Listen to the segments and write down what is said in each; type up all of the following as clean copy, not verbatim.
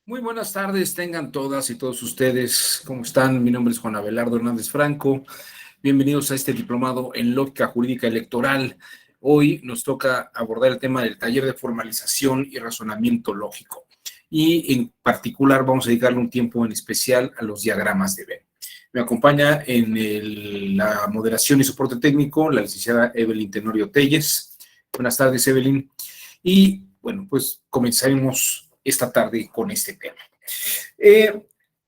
Muy buenas tardes, tengan todas y todos ustedes. ¿Cómo están? Mi nombre es Juan Abelardo Hernández Franco. Bienvenidos a este diplomado en Lógica Jurídica Electoral. Hoy nos toca abordar el tema del taller de formalización y razonamiento lógico. Y en particular vamos a dedicarle un tiempo en especial a los diagramas de Venn. Me acompaña en la moderación y soporte técnico la licenciada Evelyn Tenorio Telles. Buenas tardes, Evelyn. Y bueno, pues comenzaremos esta tarde con este tema.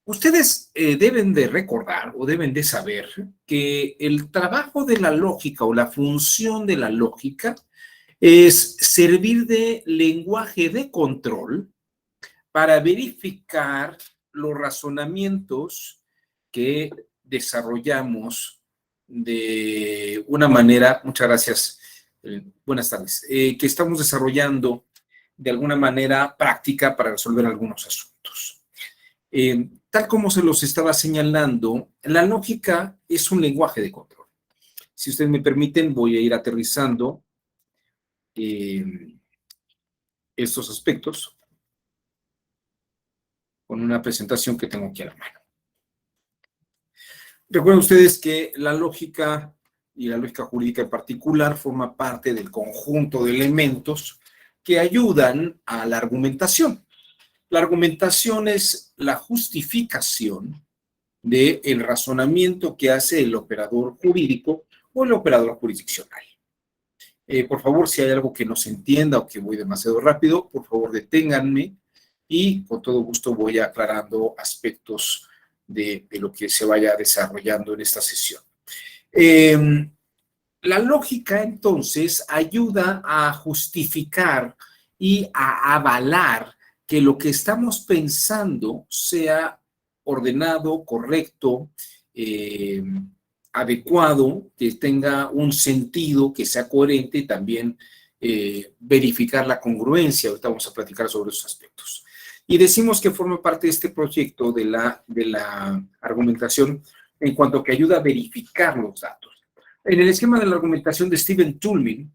Ustedes deben de recordar o deben de saber que el trabajo de la lógica o la función de la lógica es servir de lenguaje de control para verificar los razonamientos que desarrollamos de una manera, muchas gracias, buenas tardes, que estamos desarrollando de alguna manera práctica para resolver algunos asuntos. Tal como se los estaba señalando, la lógica es un lenguaje de control. Si ustedes me permiten, voy a ir aterrizando estos aspectos con una presentación que tengo aquí a la mano. Recuerden ustedes que la lógica y la lógica jurídica en particular forma parte del conjunto de elementos que ayudan a la argumentación. La argumentación es la justificación del razonamiento que hace el operador jurídico o el operador jurisdiccional. Por favor, si hay algo que no se entienda o que voy demasiado rápido, por favor deténganme y con todo gusto voy aclarando aspectos de lo que se vaya desarrollando en esta sesión. La lógica, entonces, ayuda a justificar y a avalar que lo que estamos pensando sea ordenado, correcto, adecuado, que tenga un sentido, que sea coherente y también verificar la congruencia. Ahorita vamos a platicar sobre esos aspectos. Y decimos que forma parte de este proyecto de la argumentación en cuanto que ayuda a verificar los datos. En el esquema de la argumentación de Stephen Toulmin,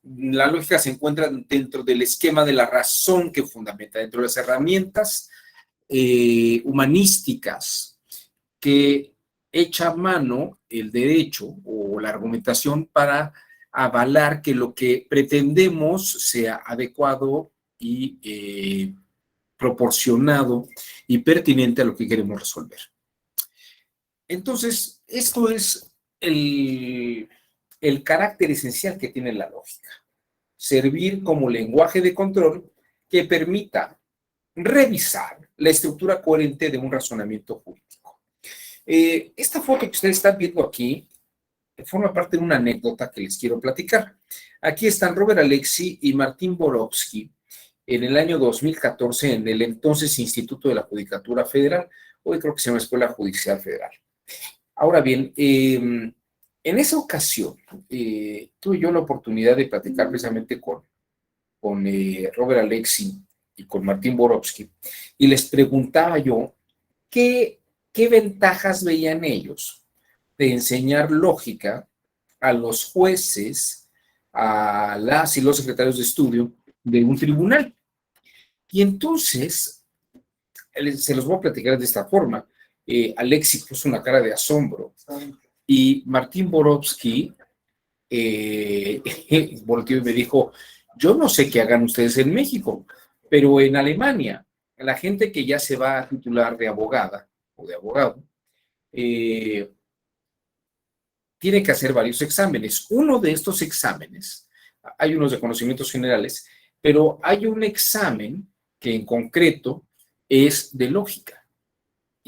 la lógica se encuentra dentro del esquema de la razón que fundamenta, dentro de las herramientas humanísticas que echa mano el derecho o la argumentación para avalar que lo que pretendemos sea adecuado y proporcionado y pertinente a lo que queremos resolver. Entonces, esto es el carácter esencial que tiene la lógica. Servir como lenguaje de control que permita revisar la estructura coherente de un razonamiento jurídico. Esta foto que ustedes están viendo aquí forma parte de una anécdota que les quiero platicar. Aquí están Robert Alexy y Martín Borowski en el año 2014 en el entonces Instituto de la Judicatura Federal, hoy creo que se llama Escuela Judicial Federal. Ahora bien, en esa ocasión tuve yo la oportunidad de platicar precisamente con Robert Alexy y con Martín Borowski y les preguntaba yo qué ventajas veían ellos de enseñar lógica a los jueces, a las y los secretarios de estudio de un tribunal. Y entonces, se los voy a platicar de esta forma. Alexy puso una cara de asombro y Martín Borowski volteó y me dijo, yo no sé qué hagan ustedes en México, pero en Alemania, la gente que ya se va a titular de abogada o de abogado, tiene que hacer varios exámenes. Uno de estos exámenes, hay unos de conocimientos generales, pero hay un examen que en concreto es de lógica,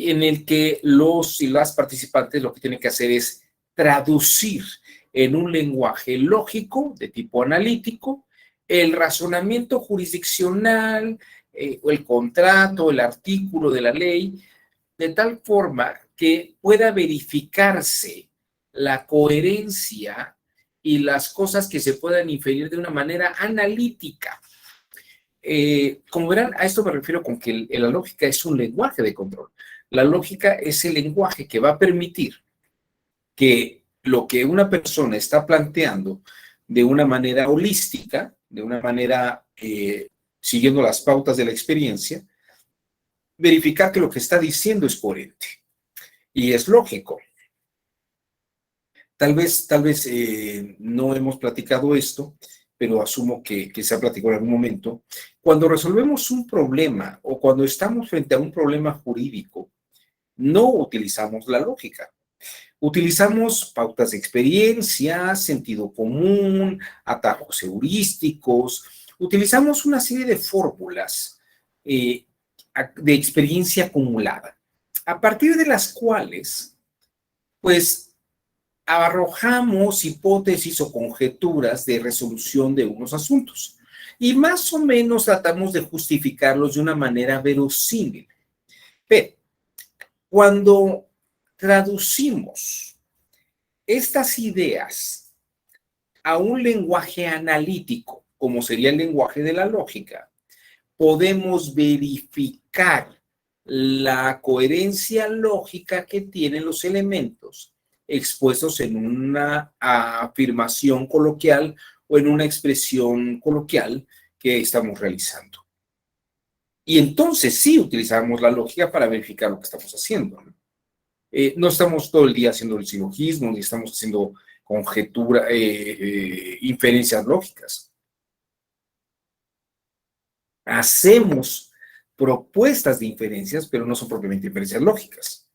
en el que los y las participantes lo que tienen que hacer es traducir en un lenguaje lógico de tipo analítico el razonamiento jurisdiccional, o el contrato, el artículo de la ley, de tal forma que pueda verificarse la coherencia y las cosas que se puedan inferir de una manera analítica. Como verán, a esto me refiero con que la lógica es un lenguaje de control. La lógica es el lenguaje que va a permitir que lo que una persona está planteando de una manera holística, de una manera siguiendo las pautas de la experiencia, verificar que lo que está diciendo es coherente y es lógico. Tal vez no hemos platicado esto, pero asumo que se ha platicado en algún momento. Cuando resolvemos un problema o cuando estamos frente a un problema jurídico, no utilizamos la lógica. Utilizamos pautas de experiencia, sentido común, atajos heurísticos. Utilizamos una serie de fórmulas de experiencia acumulada, a partir de las cuales, pues, arrojamos hipótesis o conjeturas de resolución de unos asuntos y más o menos tratamos de justificarlos de una manera verosímil. Pero cuando traducimos estas ideas a un lenguaje analítico, como sería el lenguaje de la lógica, podemos verificar la coherencia lógica que tienen los elementos expuestos en una afirmación coloquial o en una expresión coloquial que estamos realizando. Y entonces sí utilizamos la lógica para verificar lo que estamos haciendo. No estamos todo el día haciendo el silogismo, ni estamos haciendo conjetura, inferencias lógicas. Hacemos propuestas de inferencias, pero no son propiamente inferencias lógicas.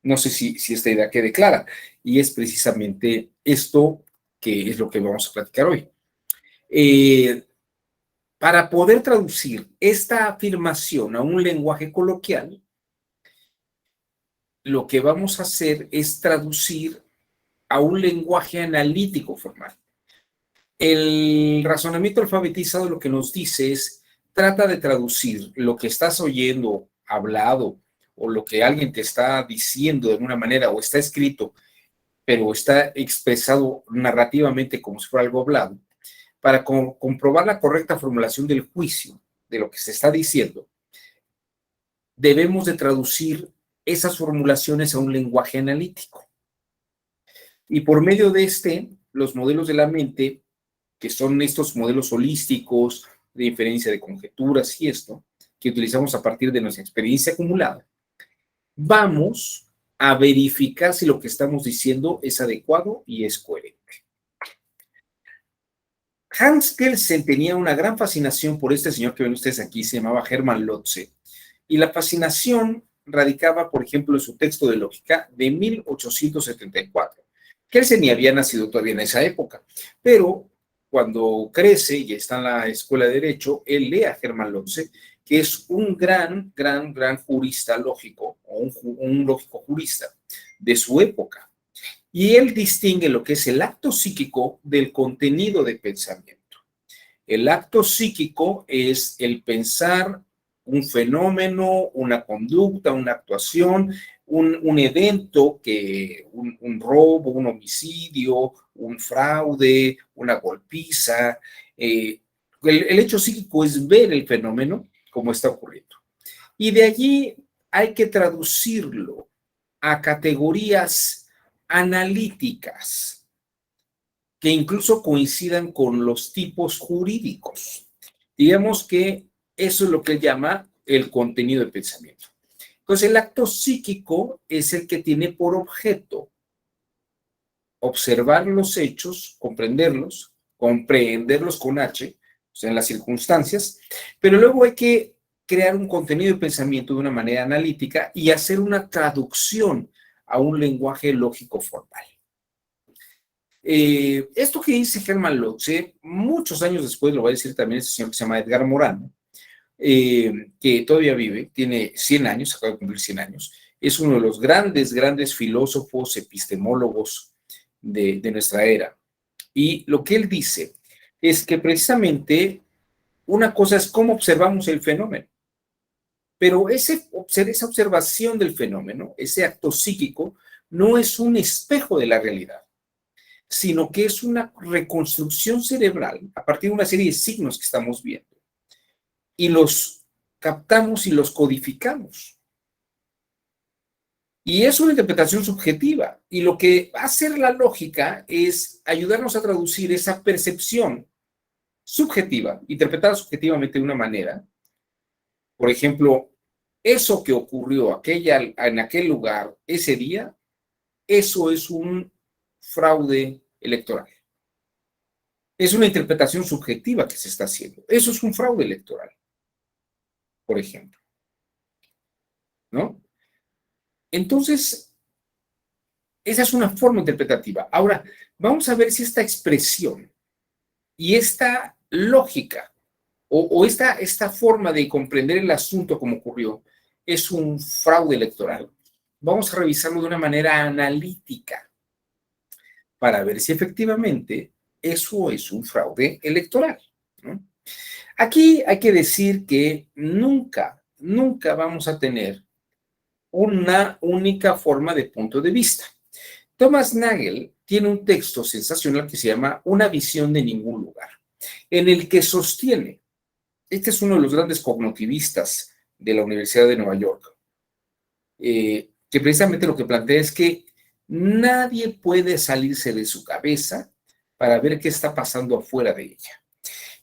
No sé si esta idea quede clara. Y es precisamente esto que es lo que vamos a platicar hoy. Para poder traducir esta afirmación a un lenguaje coloquial, lo que vamos a hacer es traducir a un lenguaje analítico formal. El razonamiento alfabetizado lo que nos dice es, trata de traducir lo que estás oyendo, hablado, o lo que alguien te está diciendo de alguna manera, o está escrito, pero está expresado narrativamente como si fuera algo hablado, para comprobar la correcta formulación del juicio de lo que se está diciendo. Debemos de traducir esas formulaciones a un lenguaje analítico. Y por medio de los modelos de la mente, que son estos modelos holísticos de inferencia de conjeturas y esto, que utilizamos a partir de nuestra experiencia acumulada, vamos a verificar si lo que estamos diciendo es adecuado y es coherente. Hans Kelsen tenía una gran fascinación por este señor que ven ustedes aquí, se llamaba Hermann Lotze, y la fascinación radicaba, por ejemplo, en su texto de lógica de 1874. Kelsen ni había nacido todavía en esa época, pero cuando crece y está en la escuela de Derecho, él lee a Hermann Lotze, que es un gran jurista lógico, o un lógico jurista de su época. Y él distingue lo que es el acto psíquico del contenido de pensamiento. El acto psíquico es el pensar un fenómeno, una conducta, una actuación, un evento, un robo, un homicidio, un fraude, una golpiza. El hecho psíquico es ver el fenómeno como está ocurriendo. Y de allí hay que traducirlo a categorías analíticas que incluso coincidan con los tipos jurídicos. Digamos que eso es lo que él llama el contenido del pensamiento. Entonces, el acto psíquico es el que tiene por objeto observar los hechos, comprenderlos con H, o sea, en las circunstancias, pero luego hay que crear un contenido de pensamiento de una manera analítica y hacer una traducción a un lenguaje lógico formal. Esto que dice Hermann Lotze, muchos años después lo va a decir también este señor que se llama Edgar Morano, que todavía vive, tiene 100 años, acaba de cumplir 100 años, es uno de los grandes filósofos, epistemólogos de nuestra era. Y lo que él dice es que precisamente una cosa es cómo observamos el fenómeno, pero esa observación del fenómeno, ese acto psíquico, no es un espejo de la realidad, sino que es una reconstrucción cerebral a partir de una serie de signos que estamos viendo. Y los captamos y los codificamos. Y es una interpretación subjetiva. Y lo que va a hacer la lógica es ayudarnos a traducir esa percepción subjetiva, interpretada subjetivamente de una manera. Por ejemplo, eso que ocurrió en aquel lugar ese día, eso es un fraude electoral. Es una interpretación subjetiva que se está haciendo. Eso es un fraude electoral, por ejemplo, ¿no? Entonces, esa es una forma interpretativa. Ahora, vamos a ver si esta expresión y esta lógica o esta forma de comprender el asunto como ocurrió es un fraude electoral. Vamos a revisarlo de una manera analítica para ver si efectivamente eso es un fraude electoral, ¿no? Aquí hay que decir que nunca vamos a tener una única forma de punto de vista. Thomas Nagel tiene un texto sensacional que se llama Una visión de ningún lugar, en el que sostiene, este es uno de los grandes cognitivistas de la Universidad de Nueva York, que precisamente lo que plantea es que nadie puede salirse de su cabeza para ver qué está pasando afuera de ella.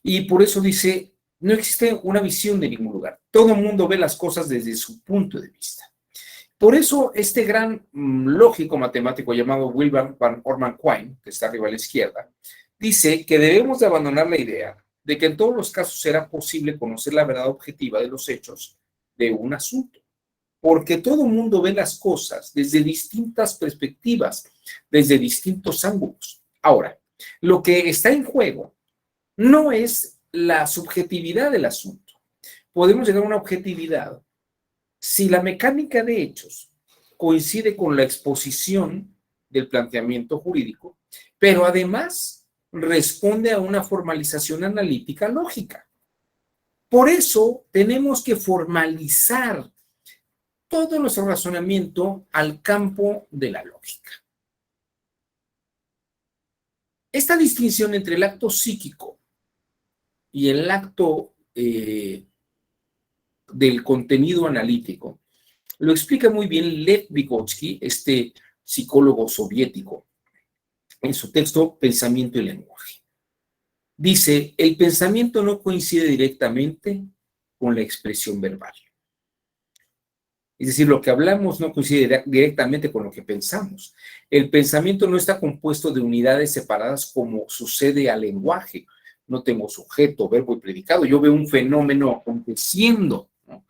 Y por eso dice, no existe una visión de ningún lugar. Todo el mundo ve las cosas desde su punto de vista. Por eso este gran lógico matemático llamado Wilhelm van Orman Quine, que está arriba a la izquierda, dice que debemos de abandonar la idea de que en todos los casos será posible conocer la verdad objetiva de los hechos de un asunto, porque todo el mundo ve las cosas desde distintas perspectivas, desde distintos ángulos. Ahora, lo que está en juego no es la subjetividad del asunto. Podemos llegar a una objetividad si la mecánica de hechos coincide con la exposición del planteamiento jurídico, pero además responde a una formalización analítica lógica. Por eso tenemos que formalizar todo nuestro razonamiento al campo de la lógica. Esta distinción entre el acto psíquico y el acto del contenido analítico lo explica muy bien Lev Vygotsky, este psicólogo soviético, en su texto Pensamiento y lenguaje. Dice, el pensamiento no coincide directamente con la expresión verbal. Es decir, lo que hablamos no coincide directamente con lo que pensamos. El pensamiento no está compuesto de unidades separadas como sucede al lenguaje. No tengo sujeto, verbo y predicado. Yo veo un fenómeno aconteciendo, ¿no?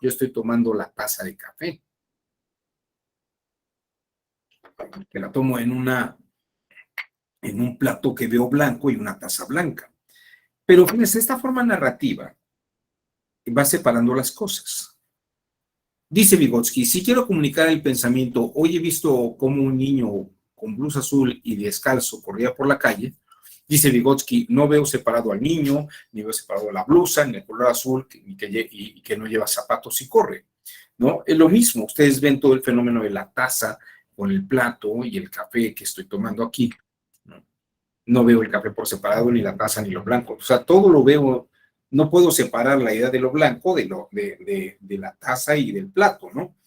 Yo estoy tomando la taza de café, que la tomo en un plato que veo blanco y una taza blanca. Pero fíjense, esta forma narrativa va separando las cosas. Dice Vygotsky, si quiero comunicar el pensamiento, hoy he visto cómo un niño con blusa azul y descalzo corría por la calle, dice Vygotsky, no veo separado al niño, ni veo separado la blusa, ni el color azul, y que no lleva zapatos y corre, ¿no? Es lo mismo, ustedes ven todo el fenómeno de la taza con el plato y el café que estoy tomando aquí, ¿no? No veo el café por separado, ni la taza, ni lo blanco, o sea, todo lo veo. No puedo separar la idea de lo blanco de la taza y del plato, ¿no?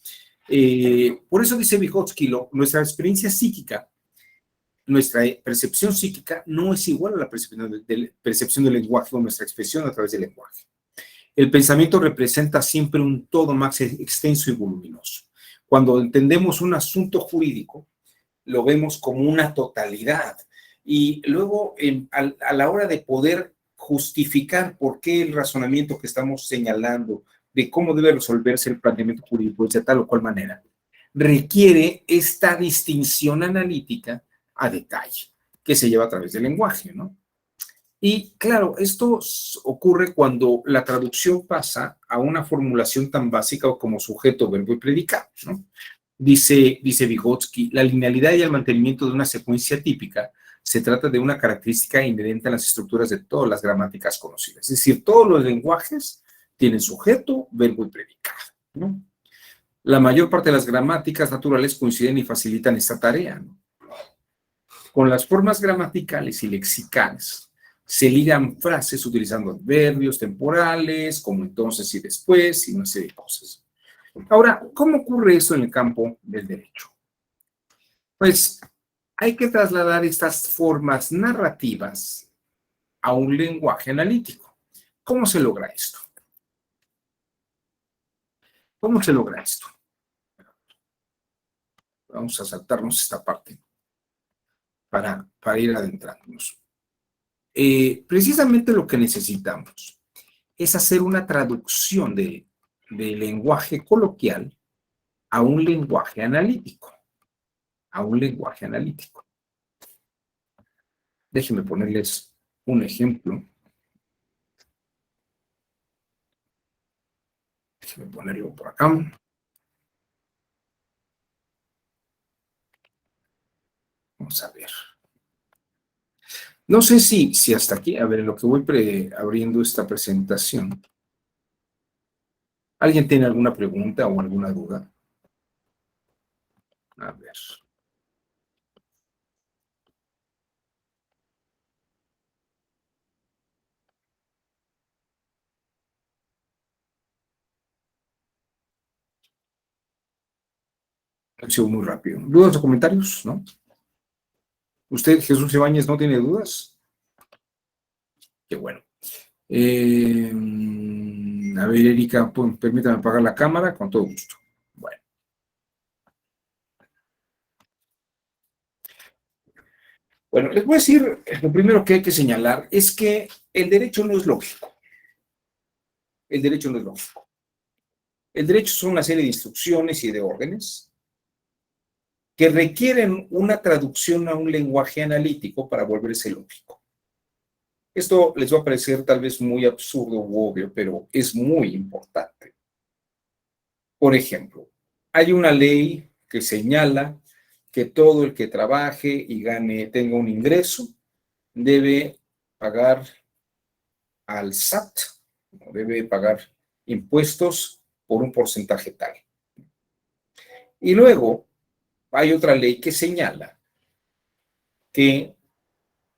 Por eso dice Vygotsky, nuestra experiencia psíquica, nuestra percepción psíquica no es igual a la percepción del lenguaje o nuestra expresión a través del lenguaje. El pensamiento representa siempre un todo más extenso y voluminoso. Cuando entendemos un asunto jurídico, lo vemos como una totalidad. Y luego, a la hora de poder justificar por qué el razonamiento que estamos señalando de cómo debe resolverse el planteamiento jurídico de tal o cual manera, requiere esta distinción analítica a detalle que se lleva a través del lenguaje, ¿no? Y claro, esto ocurre cuando la traducción pasa a una formulación tan básica como sujeto, verbo y predicado, ¿no? Dice Vygotsky, la linealidad y el mantenimiento de una secuencia típica se trata de una característica inherente a las estructuras de todas las gramáticas conocidas. Es decir, todos los lenguajes tienen sujeto, verbo y predicado, ¿no? La mayor parte de las gramáticas naturales coinciden y facilitan esta tarea, ¿no? Con las formas gramaticales y lexicales se ligan frases utilizando adverbios temporales, como entonces y después, y una serie de cosas. Ahora, ¿cómo ocurre esto en el campo del derecho? Pues hay que trasladar estas formas narrativas a un lenguaje analítico. ¿Cómo se logra esto? ¿Cómo se logra esto? Vamos a saltarnos esta parte para ir adentrándonos. Precisamente lo que necesitamos es hacer una traducción de lenguaje coloquial a un lenguaje analítico. A un lenguaje analítico. Déjenme ponerles un ejemplo. Déjenme ponerlo por acá. Vamos a ver. No sé si hasta aquí, a ver, en lo que voy abriendo esta presentación, ¿alguien tiene alguna pregunta o alguna duda? A ver. Ha sido muy rápido. ¿Dudas o comentarios? ¿No? ¿Usted, Jesús Ibáñez, no tiene dudas? Qué bueno. A ver, Erika, permítame apagar la cámara con todo gusto. Bueno. Bueno, les voy a decir, lo primero que hay que señalar es que el derecho no es lógico. El derecho no es lógico. El derecho son una serie de instrucciones y de órdenes que requieren una traducción a un lenguaje analítico para volverse lógico. Esto les va a parecer tal vez muy absurdo u obvio, pero es muy importante. Por ejemplo, hay una ley que señala que todo el que trabaje y tenga un ingreso, debe pagar al SAT, debe pagar impuestos por un porcentaje tal. Y luego hay otra ley que señala que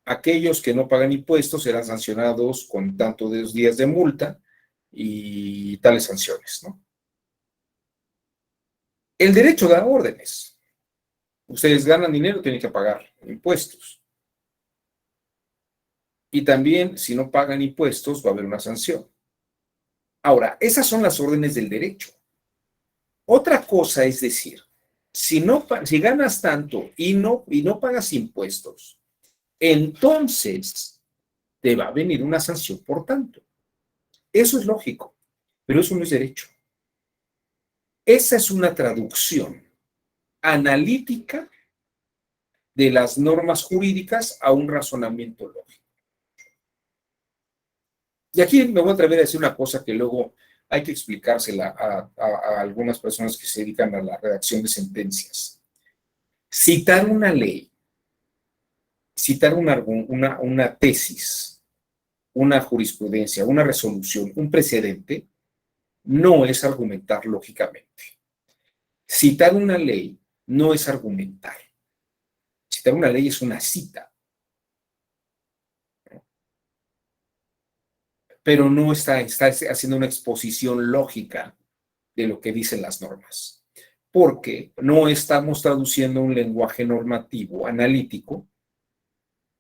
aquellos que no pagan impuestos serán sancionados con tanto de días de multa y tales sanciones, ¿no? El derecho da órdenes. Ustedes ganan dinero, tienen que pagar impuestos. Y también, si no pagan impuestos, va a haber una sanción. Ahora, esas son las órdenes del derecho. Otra cosa es decir, si ganas tanto y no pagas impuestos, entonces te va a venir una sanción por tanto. Eso es lógico, pero eso no es derecho. Esa es una traducción analítica de las normas jurídicas a un razonamiento lógico. Y aquí me voy a atrever a decir una cosa que luego hay que explicársela a algunas personas que se dedican a la redacción de sentencias. Citar una ley, citar una tesis, una jurisprudencia, una resolución, un precedente, no es argumentar lógicamente. Citar una ley no es argumentar. Citar una ley es una cita. Pero no está haciendo una exposición lógica de lo que dicen las normas, porque no estamos traduciendo un lenguaje normativo analítico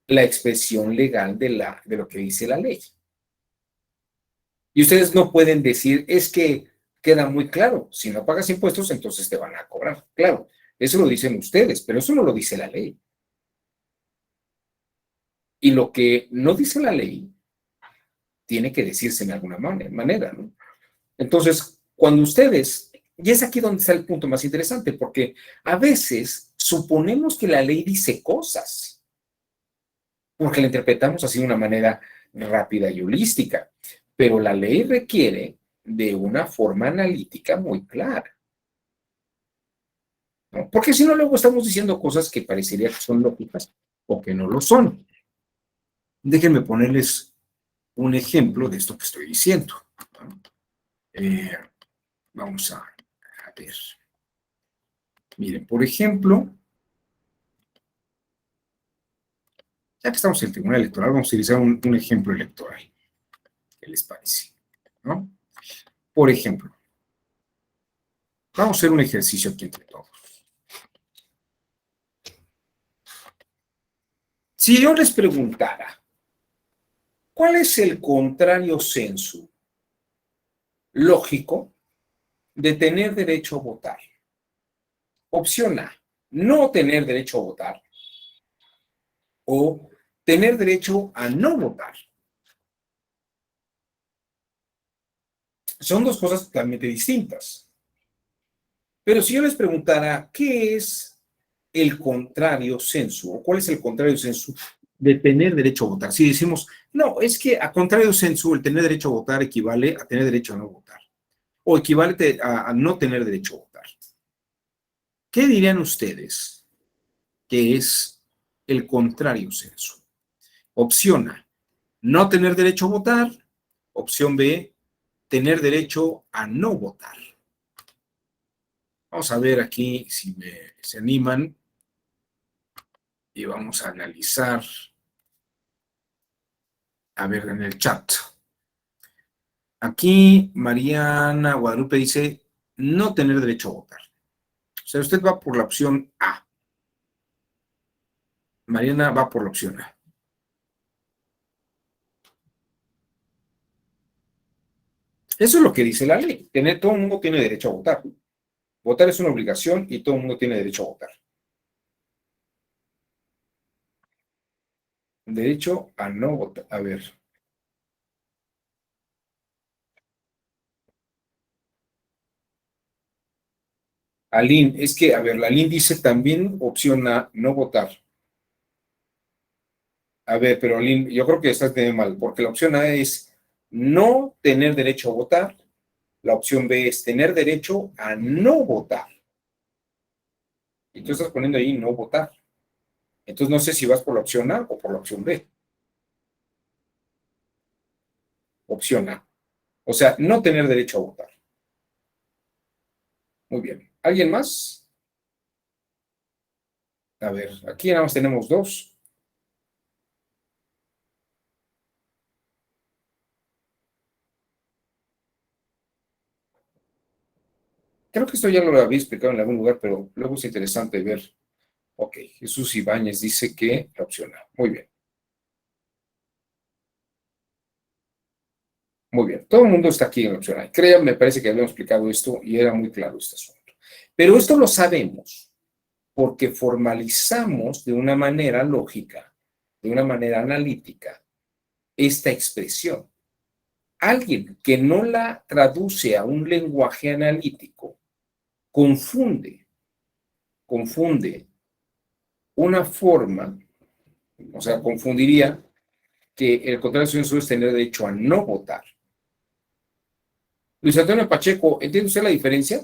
la expresión legal de lo que dice la ley. Y ustedes no pueden decir, es que queda muy claro, si no pagas impuestos, entonces te van a cobrar. Claro, eso lo dicen ustedes, pero eso no lo dice la ley. Y lo que no dice la ley tiene que decirse de alguna manera, ¿no? Entonces, cuando ustedes, y es aquí donde está el punto más interesante, porque a veces suponemos que la ley dice cosas, porque la interpretamos así de una manera rápida y holística, pero la ley requiere de una forma analítica muy clara, ¿no? Porque si no, luego estamos diciendo cosas que parecería que son lógicas o que no lo son. Déjenme ponerles un ejemplo de esto que estoy diciendo. Eh, vamos a ver. Miren, por ejemplo, ya que estamos en el Tribunal Electoral, vamos a utilizar un ejemplo electoral. ¿Qué les parece? ¿No? Por ejemplo, vamos a hacer un ejercicio aquí entre todos. Si yo les preguntara, ¿cuál es el contrario sensu lógico de tener derecho a votar. Opción A, no tener derecho a votar. O tener derecho a no votar. Son dos cosas totalmente distintas. Pero si yo les preguntara, ¿qué es el contrario sensu? ¿O cuál es el contrario sensu de tener derecho a votar? Si decimos, no, es que a contrario sensu, el tener derecho a votar equivale a tener derecho a no votar. O equivale a no tener derecho a votar. ¿Qué dirían ustedes que es el contrario sensu? Opción A, no tener derecho a votar. Opción B, tener derecho a no votar. Vamos a ver aquí si se animan y vamos a analizar, a ver, en el chat. Aquí Mariana Guadalupe dice no tener derecho a votar. O sea, usted va por la opción A. Mariana va por la opción A. Eso es lo que dice la ley. Todo el mundo tiene derecho a votar. Votar es una obligación y todo el mundo tiene derecho a votar. Derecho a no votar. A ver. Aline, es que, a ver, la Aline dice también opción A, no votar. A ver, pero Aline, yo creo que estás de mal, porque la opción A es no tener derecho a votar. La opción B es tener derecho a no votar. Y tú estás poniendo ahí no votar. Entonces no sé si vas por la opción A o por la opción B. Opción A. O sea, no tener derecho a votar. Muy bien. ¿Alguien más? A ver, aquí nada más tenemos dos. Creo que esto ya lo había explicado en algún lugar, pero luego es interesante ver. Ok, Jesús Ibáñez dice que la opción A. Muy bien. Muy bien. Todo el mundo está aquí en la opción A. Créanme, me parece que habíamos explicado esto y era muy claro este asunto. Pero esto lo sabemos porque formalizamos de una manera lógica, de una manera analítica, esta expresión. Alguien que no la traduce a un lenguaje analítico confunde una forma, o sea, confundiría que el contrario sensu es tener derecho a no votar. Luis Antonio Pacheco, ¿entiende usted la diferencia?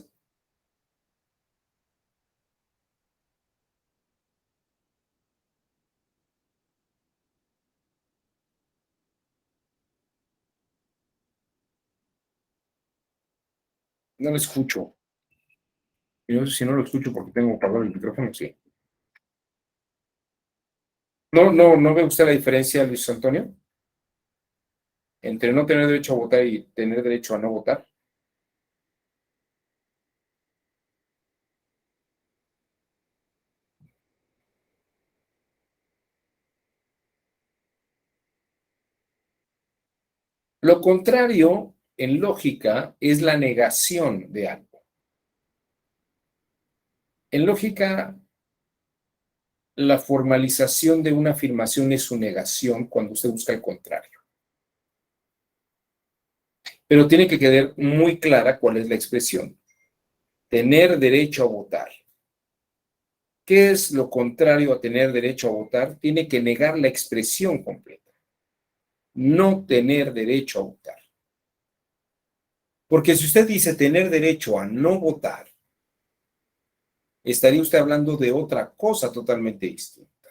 No lo escucho. Y no sé si no lo escucho porque tengo apagado el micrófono, sí. No ve usted la diferencia, Luis Antonio, entre no tener derecho a votar y tener derecho a no votar. Lo contrario, en lógica, es la negación de algo. En lógica, la formalización de una afirmación es su negación cuando usted busca el contrario. Pero tiene que quedar muy clara cuál es la expresión. Tener derecho a votar. ¿Qué es lo contrario a tener derecho a votar? Tiene que negar la expresión completa. No tener derecho a votar. Porque si usted dice tener derecho a no votar, estaría usted hablando de otra cosa totalmente distinta.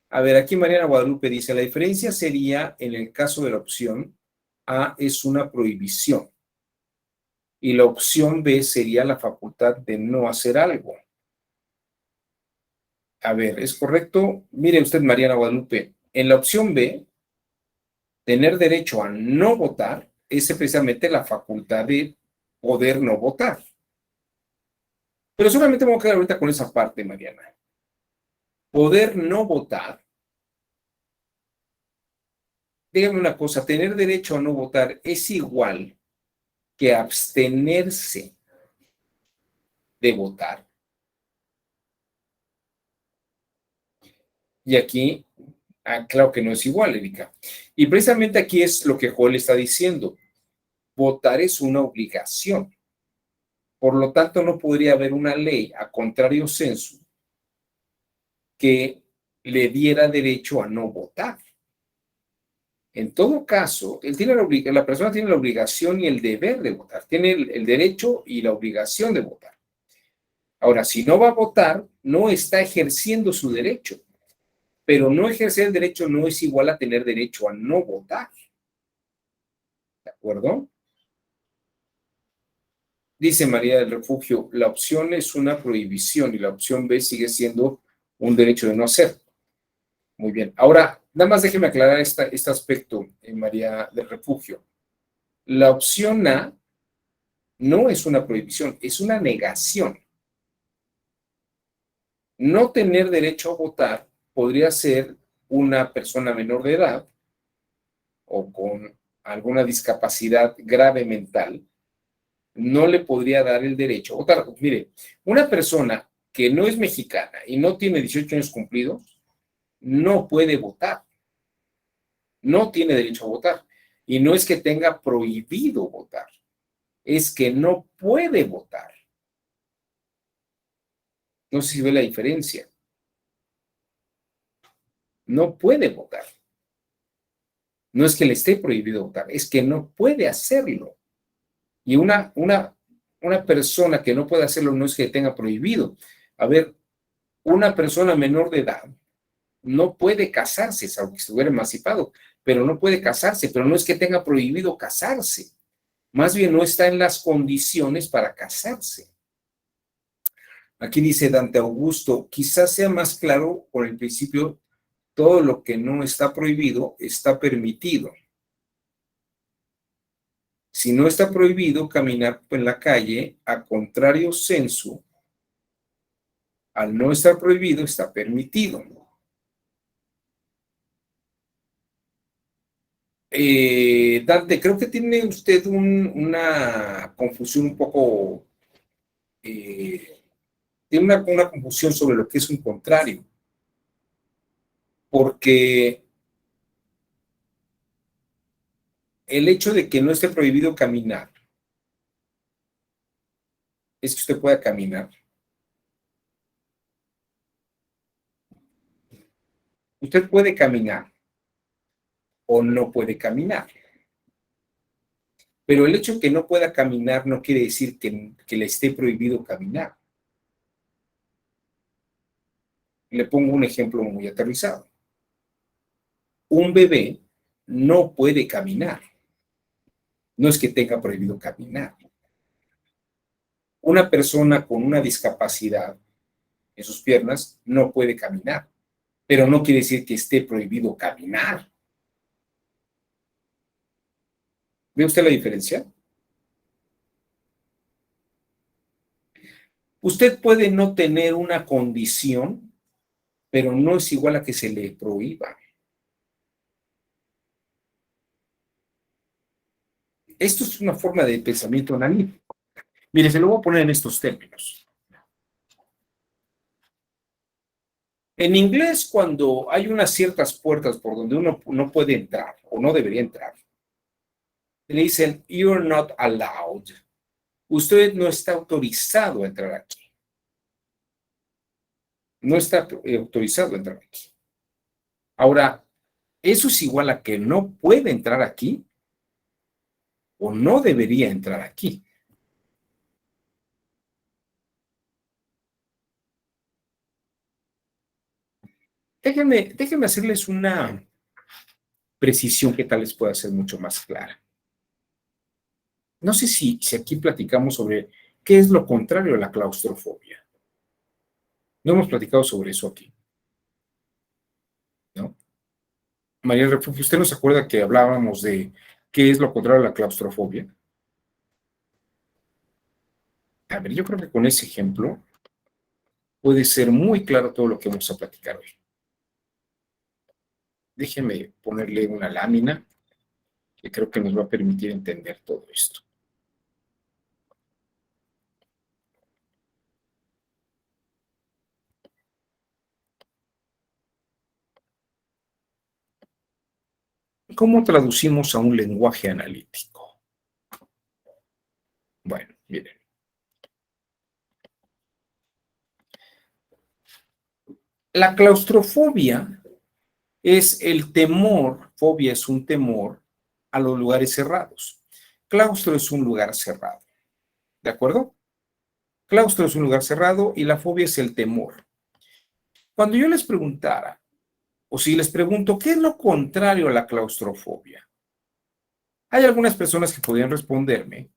A ver, aquí Mariana Guadalupe dice, la diferencia sería en el caso de la opción A es una prohibición y la opción B sería la facultad de no hacer algo. A ver, ¿es correcto? Mire usted, Mariana Guadalupe, en la opción B, tener derecho a no votar es precisamente la facultad de poder no votar. Pero solamente me voy a quedar ahorita con esa parte, Mariana. Poder no votar, dígame una cosa, tener derecho a no votar es igual que abstenerse de votar. Y aquí, claro que no es igual, Erika. Y precisamente aquí es lo que Joel está diciendo. Votar es una obligación. Por lo tanto, no podría haber una ley a contrario sensu que le diera derecho a no votar. En todo caso, la persona tiene la obligación y el deber de votar, tiene el derecho y la obligación de votar. Ahora, si no va a votar, no está ejerciendo su derecho, pero no ejercer el derecho no es igual a tener derecho a no votar. ¿De acuerdo? Dice María del Refugio, la opción es una prohibición y la opción B sigue siendo un derecho de no hacer. Muy bien. Ahora, nada más déjeme aclarar este aspecto, María del Refugio. La opción A no es una prohibición, es una negación. No tener derecho a votar podría ser una persona menor de edad o con alguna discapacidad grave mental, no le podría dar el derecho a votar. Mire, una persona que no es mexicana y no tiene 18 años cumplidos, no puede votar, no tiene derecho a votar. Y no es que tenga prohibido votar, es que no puede votar. No sé si ve la diferencia. No puede votar. No es que le esté prohibido votar, es que no puede hacerlo. Y una persona que no puede hacerlo no es que tenga prohibido. A ver, una persona menor de edad no puede casarse, aunque estuviera emancipado, pero no puede casarse, pero no es que tenga prohibido casarse. Más bien no está en las condiciones para casarse. Aquí dice Dante Augusto, quizás sea más claro con el principio, todo lo que no está prohibido está permitido. Si no está prohibido caminar en la calle, a contrario sensu, al no estar prohibido, está permitido. Dante, creo que tiene usted una confusión un poco, tiene una confusión sobre lo que es un contrario, porque el hecho de que no esté prohibido caminar es que usted pueda caminar. Usted puede caminar o no puede caminar. Pero el hecho de que no pueda caminar no quiere decir que le esté prohibido caminar. Le pongo un ejemplo muy aterrizado. Un bebé no puede caminar. No es que tenga prohibido caminar. Una persona con una discapacidad en sus piernas no puede caminar, pero no quiere decir que esté prohibido caminar. ¿Ve usted la diferencia? Usted puede no tener una condición, pero no es igual a que se le prohíba. Esto es una forma de pensamiento analítico. Mire, se lo voy a poner en estos términos. En inglés, cuando hay unas ciertas puertas por donde uno no puede entrar o no debería entrar, le dicen, you're not allowed. Usted no está autorizado a entrar aquí. No está autorizado a entrar aquí. Ahora, ¿eso es igual a que no puede entrar aquí o no debería entrar aquí? Déjenme hacerles una precisión que tal vez pueda ser mucho más clara. No sé si aquí platicamos sobre qué es lo contrario a la claustrofobia. No hemos platicado sobre eso aquí, ¿no? María Refugio, ¿usted nos acuerda que hablábamos de qué es lo contrario a la claustrofobia? A ver, yo creo que con ese ejemplo puede ser muy claro todo lo que vamos a platicar hoy. Déjeme ponerle una lámina que creo que nos va a permitir entender todo esto. ¿Cómo traducimos a un lenguaje analítico? Bueno, miren. La claustrofobia es el temor, fobia es un temor a los lugares cerrados. Claustro es un lugar cerrado, ¿de acuerdo? Claustro es un lugar cerrado y la fobia es el temor. Cuando yo les preguntara, o si les pregunto, ¿qué es lo contrario a la claustrofobia? Hay algunas personas que podrían responderme,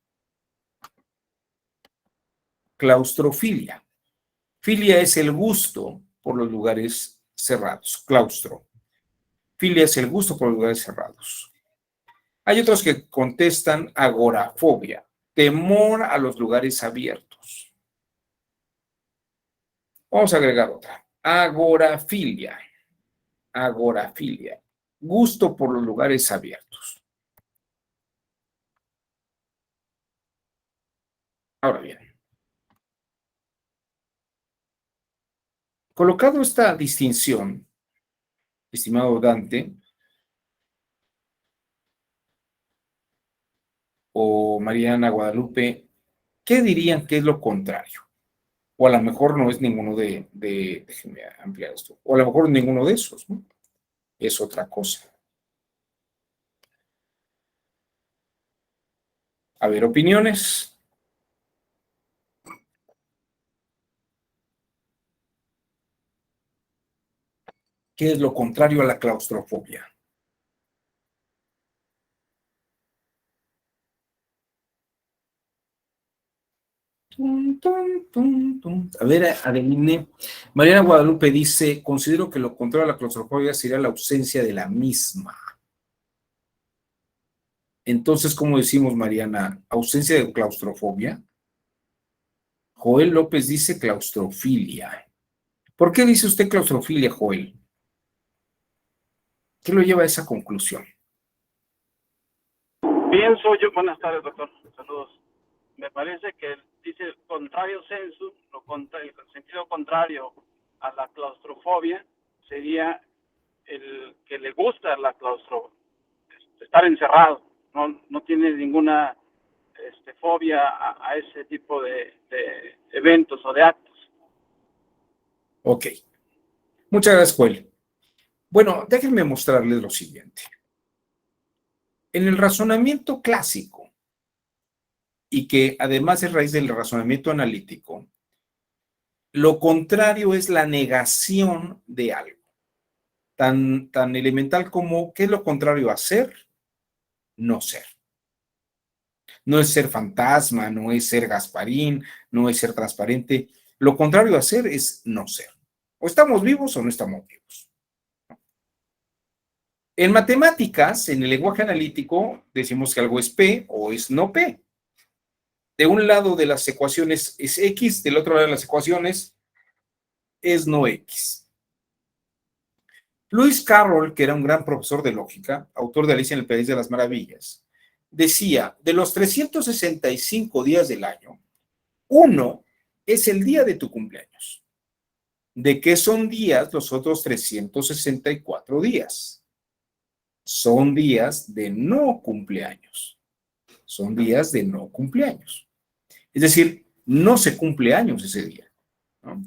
claustrofilia. Filia es el gusto por los lugares cerrados, claustro. Filia es el gusto por los lugares cerrados. Hay otros que contestan agorafobia, temor a los lugares abiertos. Vamos a agregar otra, agorafilia. Agorafilia, gusto por los lugares abiertos. Ahora bien, colocado esta distinción, estimado Dante o Mariana Guadalupe, ¿qué dirían que es lo contrario? O a lo mejor no es ninguno déjenme ampliar esto, o a lo mejor ninguno de esos, ¿no? Es otra cosa. A ver, opiniones. ¿Qué es lo contrario a la claustrofobia? A ver, adivine. Mariana Guadalupe dice, considero que lo contrario a la claustrofobia sería la ausencia de la misma. Entonces, ¿cómo decimos, Mariana? ¿Ausencia de claustrofobia? Joel López dice claustrofilia. ¿Por qué dice usted claustrofilia, Joel? ¿Qué lo lleva a esa conclusión? Pienso yo, buenas tardes, doctor, saludos. Me parece que dice contrario sensu, el sentido contrario a la claustrofobia sería el que le gusta la estar encerrado, no tiene ninguna fobia a ese tipo de eventos o de actos. Ok. Muchas gracias, Joel. Bueno, déjenme mostrarles lo siguiente. En el razonamiento clásico, y que además es raíz del razonamiento analítico, lo contrario es la negación de algo. Tan elemental como, ¿qué es lo contrario a ser? No ser. No es ser fantasma, no es ser Gasparín, no es ser transparente. Lo contrario a ser es no ser. O estamos vivos o no estamos vivos. En matemáticas, en el lenguaje analítico, decimos que algo es P o es no P. De un lado de las ecuaciones es X, del otro lado de las ecuaciones es no X. Lewis Carroll, que era un gran profesor de lógica, autor de Alicia en el País de las Maravillas, decía, de los 365 días del año, uno es el día de tu cumpleaños. ¿De qué son días los otros 364 días? Son días de no cumpleaños. Son días de no cumpleaños. Es decir, no se cumple años ese día, ¿no?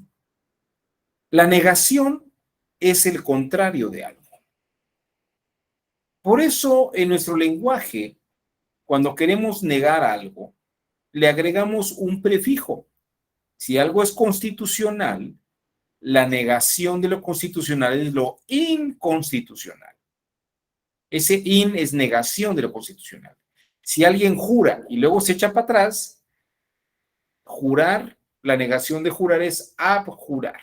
La negación es el contrario de algo. Por eso, en nuestro lenguaje, cuando queremos negar algo, le agregamos un prefijo. Si algo es constitucional, la negación de lo constitucional es lo inconstitucional. Ese in es negación de lo constitucional. Si alguien jura y luego se echa para atrás, jurar, la negación de jurar es abjurar.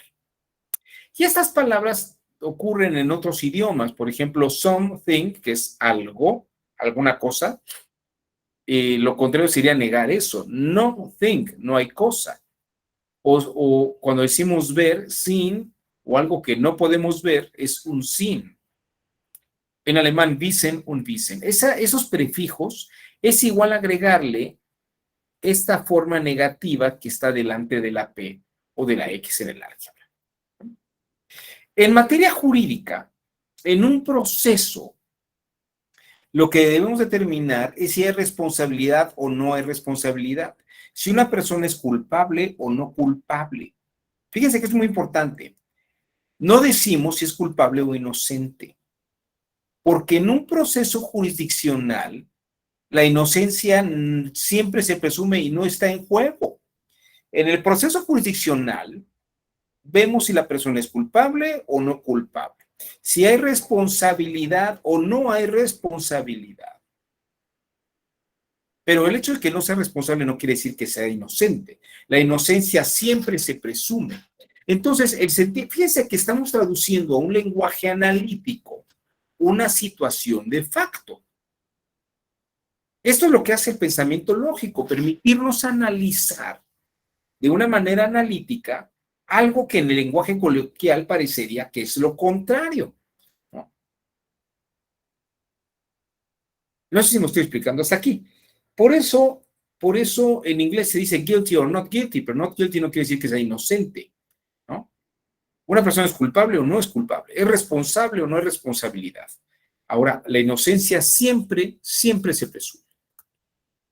Y estas palabras ocurren en otros idiomas, por ejemplo, something, que es algo, alguna cosa, lo contrario sería negar eso, no think, no hay cosa. O cuando decimos ver, sin, o algo que no podemos ver, es un sin. En alemán, wissen und wissen. Esos prefijos es igual a agregarle esta forma negativa que está delante de la P o de la X en el álgebra. En materia jurídica, en un proceso, Lo que debemos determinar es si hay responsabilidad o no hay responsabilidad. Si una persona es culpable o no culpable. Fíjense que es muy importante. No decimos si es culpable o inocente, porque en un proceso jurisdiccional, la inocencia siempre se presume y no está en juego. En el proceso jurisdiccional, vemos si la persona es culpable o no culpable, si hay responsabilidad o no hay responsabilidad. Pero el hecho de que no sea responsable no quiere decir que sea inocente. La inocencia siempre se presume. Entonces, fíjense que estamos traduciendo a un lenguaje analítico una situación de facto. Esto es lo que hace el pensamiento lógico, permitirnos analizar de una manera analítica algo que en el lenguaje coloquial parecería que es lo contrario. No sé si me estoy explicando hasta aquí. Por eso en inglés se dice guilty or not guilty, pero not guilty no quiere decir que sea inocente, ¿no? Una persona es culpable o no es culpable, es responsable o no es responsabilidad. Ahora, la inocencia siempre se presume.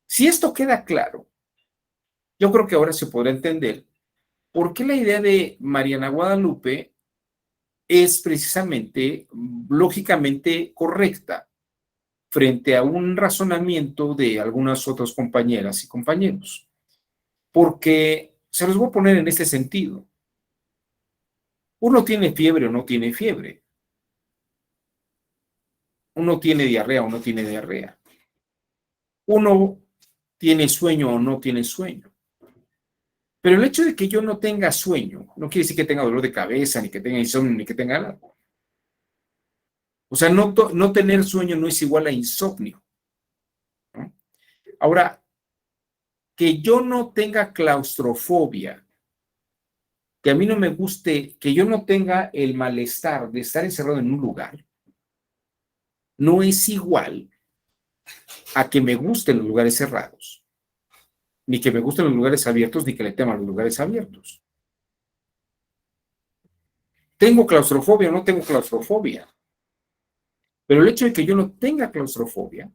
Si esto queda claro, yo creo que ahora se podrá entender por qué la idea de Mariana Guadalupe es precisamente lógicamente correcta frente a un razonamiento de algunas otras compañeras y compañeros. Porque se los voy a poner en este sentido. Uno tiene fiebre o no tiene fiebre. Uno tiene diarrea o no tiene diarrea. Uno tiene sueño o no tiene sueño. Pero el hecho de que yo no tenga sueño no quiere decir que tenga dolor de cabeza, ni que tenga insomnio, ni que tenga algo. O sea, no tener sueño no es igual a insomnio, ¿no? Ahora, que yo no tenga claustrofobia, que a mí no me guste, que yo no tenga el malestar de estar encerrado en un lugar, no es igual a que me gusten los lugares cerrados, ni que me gusten los lugares abiertos, ni que le teman los lugares abiertos. ¿Tengo claustrofobia o no tengo claustrofobia? Pero el hecho de que yo no tenga claustrofobia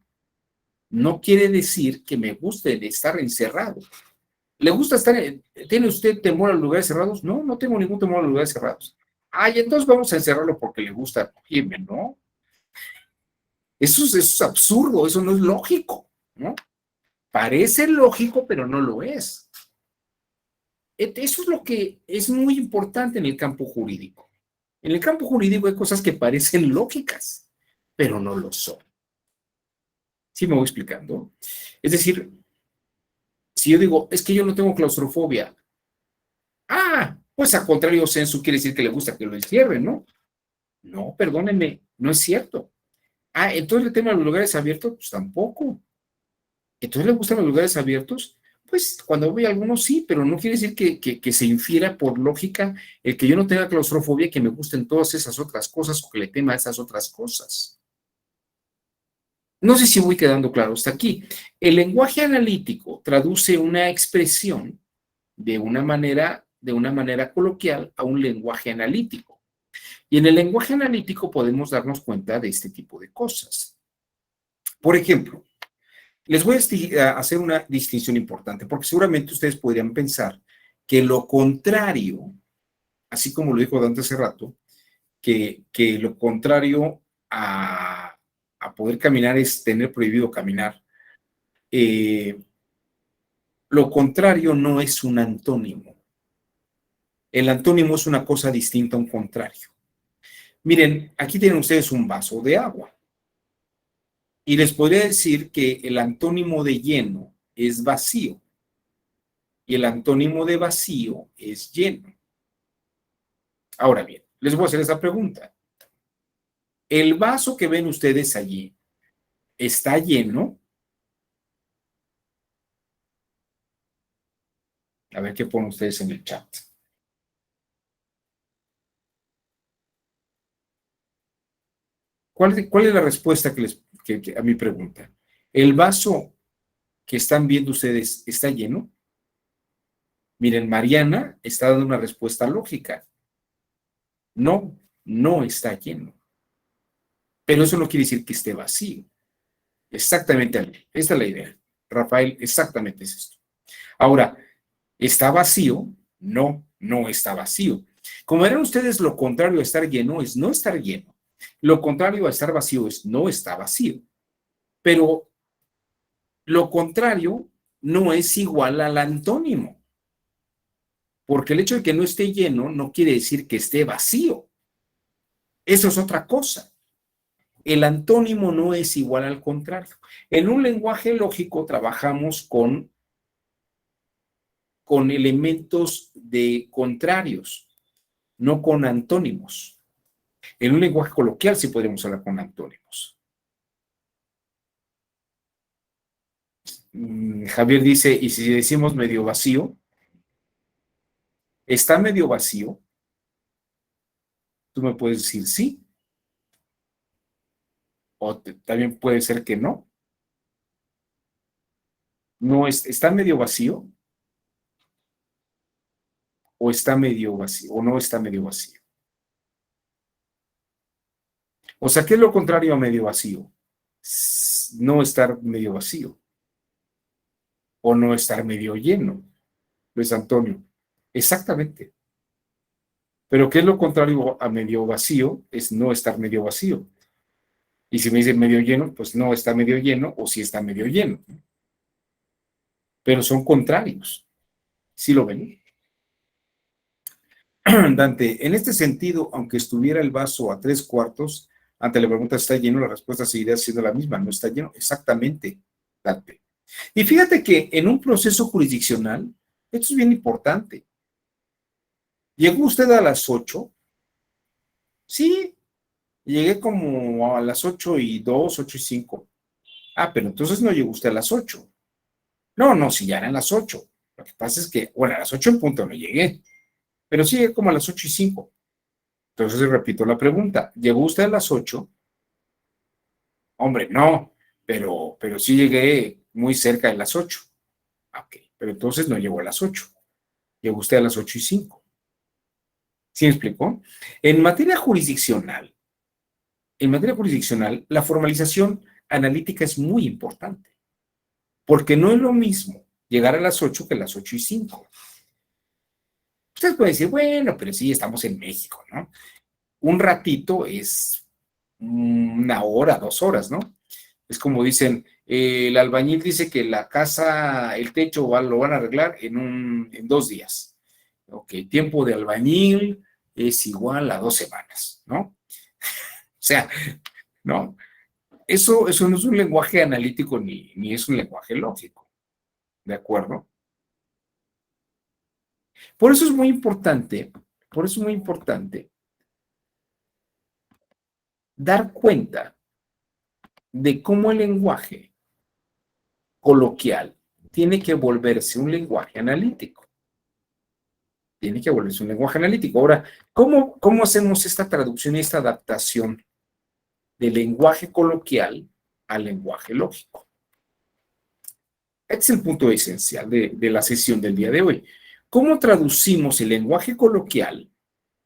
no quiere decir que me guste de estar encerrado. ¿Le gusta estar, tiene usted temor a los lugares cerrados? No, no tengo ningún temor a los lugares cerrados. Ay, entonces vamos a encerrarlo porque le gusta. Oye, no. Eso es absurdo, eso no es lógico, ¿no? Parece lógico, pero no lo es. Eso es lo que es muy importante en el campo jurídico. En el campo jurídico hay cosas que parecen lógicas, pero no lo son. ¿Sí me voy explicando? Es decir, si yo digo, es que yo no tengo claustrofobia, pues a contrario sensu quiere decir que le gusta que lo encierren, ¿no? No, perdónenme, no es cierto. Entonces el tema de los lugares abiertos, pues tampoco. Entonces le gustan los lugares abiertos, pues cuando voy a algunos sí, pero no quiere decir que se infiera por lógica el que yo no tenga claustrofobia, que me gusten todas esas otras cosas o que le tema a esas otras cosas. No sé si voy quedando claro hasta aquí. El lenguaje analítico traduce una expresión de una manera coloquial a un lenguaje analítico. Y en el lenguaje analítico podemos darnos cuenta de este tipo de cosas. Por ejemplo, les voy a hacer una distinción importante, porque seguramente ustedes podrían pensar que lo contrario, así como lo dijo Dante hace rato, que lo contrario a poder caminar es tener prohibido caminar. Lo contrario no es un antónimo. El antónimo es una cosa distinta a un contrario. Miren, aquí tienen ustedes un vaso de agua. Y les podría decir que el antónimo de lleno es vacío. Y el antónimo de vacío es lleno. Ahora bien, les voy a hacer esta pregunta. ¿El vaso que ven ustedes allí está lleno? A ver qué ponen ustedes en el chat. ¿Cuál es la respuesta a mi pregunta? ¿El vaso que están viendo ustedes está lleno? Miren, Mariana está dando una respuesta lógica. No, no está lleno. Pero eso no quiere decir que esté vacío. Exactamente, Ale. Esta es la idea. Rafael, exactamente es esto. Ahora, ¿está vacío? No, no está vacío. Como eran ustedes, lo contrario a estar lleno es no estar lleno. Lo contrario a estar vacío es no está vacío. Pero lo contrario no es igual al antónimo. Porque el hecho de que no esté lleno no quiere decir que esté vacío. Eso es otra cosa. El antónimo no es igual al contrario. En un lenguaje lógico trabajamos con elementos de contrarios, no con antónimos. En un lenguaje coloquial sí podríamos hablar con antónimos. Javier dice, ¿y si decimos medio vacío? ¿Está medio vacío? Tú me puedes decir sí, o también puede ser que no. No está medio vacío, o está medio vacío, o no está medio vacío. O sea, ¿qué es lo contrario a medio vacío? No estar medio vacío, o no estar medio lleno, Luis Antonio. Exactamente. Pero ¿qué es lo contrario a medio vacío? Es no estar medio vacío. Y si me dice medio lleno, pues no está medio lleno o sí está medio lleno. Pero son contrarios. ¿Sí lo ven? Dante, en este sentido, aunque estuviera el vaso a 3/4, ante la pregunta ¿está lleno? La respuesta seguiría siendo la misma, no está lleno. Exactamente, Dante. Y fíjate que en un proceso jurisdiccional, esto es bien importante. ¿Llegó usted a las 8? Sí, llegué como a las 8:02, 8:05. Ah, pero entonces no llegó usted a las 8. No, no, si ya eran las 8. Lo que pasa es que, bueno, a las 8 en punto no llegué, pero sí llegué como a las 8:05. Entonces repito la pregunta, ¿llegó usted a las 8? Hombre, no, pero sí llegué muy cerca de las 8. Ok, pero entonces no llegó a las 8. Llegó usted a las 8:05. ¿Sí me explicó? En materia jurisdiccional, la formalización analítica es muy importante, porque no es lo mismo llegar a las 8 que a las 8:05. Ustedes pueden decir, bueno, pero sí, estamos en México, ¿no? Un ratito es 1 hora, 2 horas, ¿no? Es como dicen, el albañil dice que la casa, el techo lo van a arreglar en 2 días. Ok, tiempo de albañil es igual a 2 semanas, ¿no? O sea, ¿no? Eso no es un lenguaje analítico ni es un lenguaje lógico, ¿de acuerdo? Por eso es muy importante, por eso es muy importante dar cuenta de cómo el lenguaje coloquial tiene que volverse un lenguaje analítico. Tiene que volverse un lenguaje analítico. Ahora, ¿cómo hacemos esta traducción y esta adaptación del lenguaje coloquial al lenguaje lógico? Este es el punto esencial de la sesión del día de hoy. ¿Cómo traducimos el lenguaje coloquial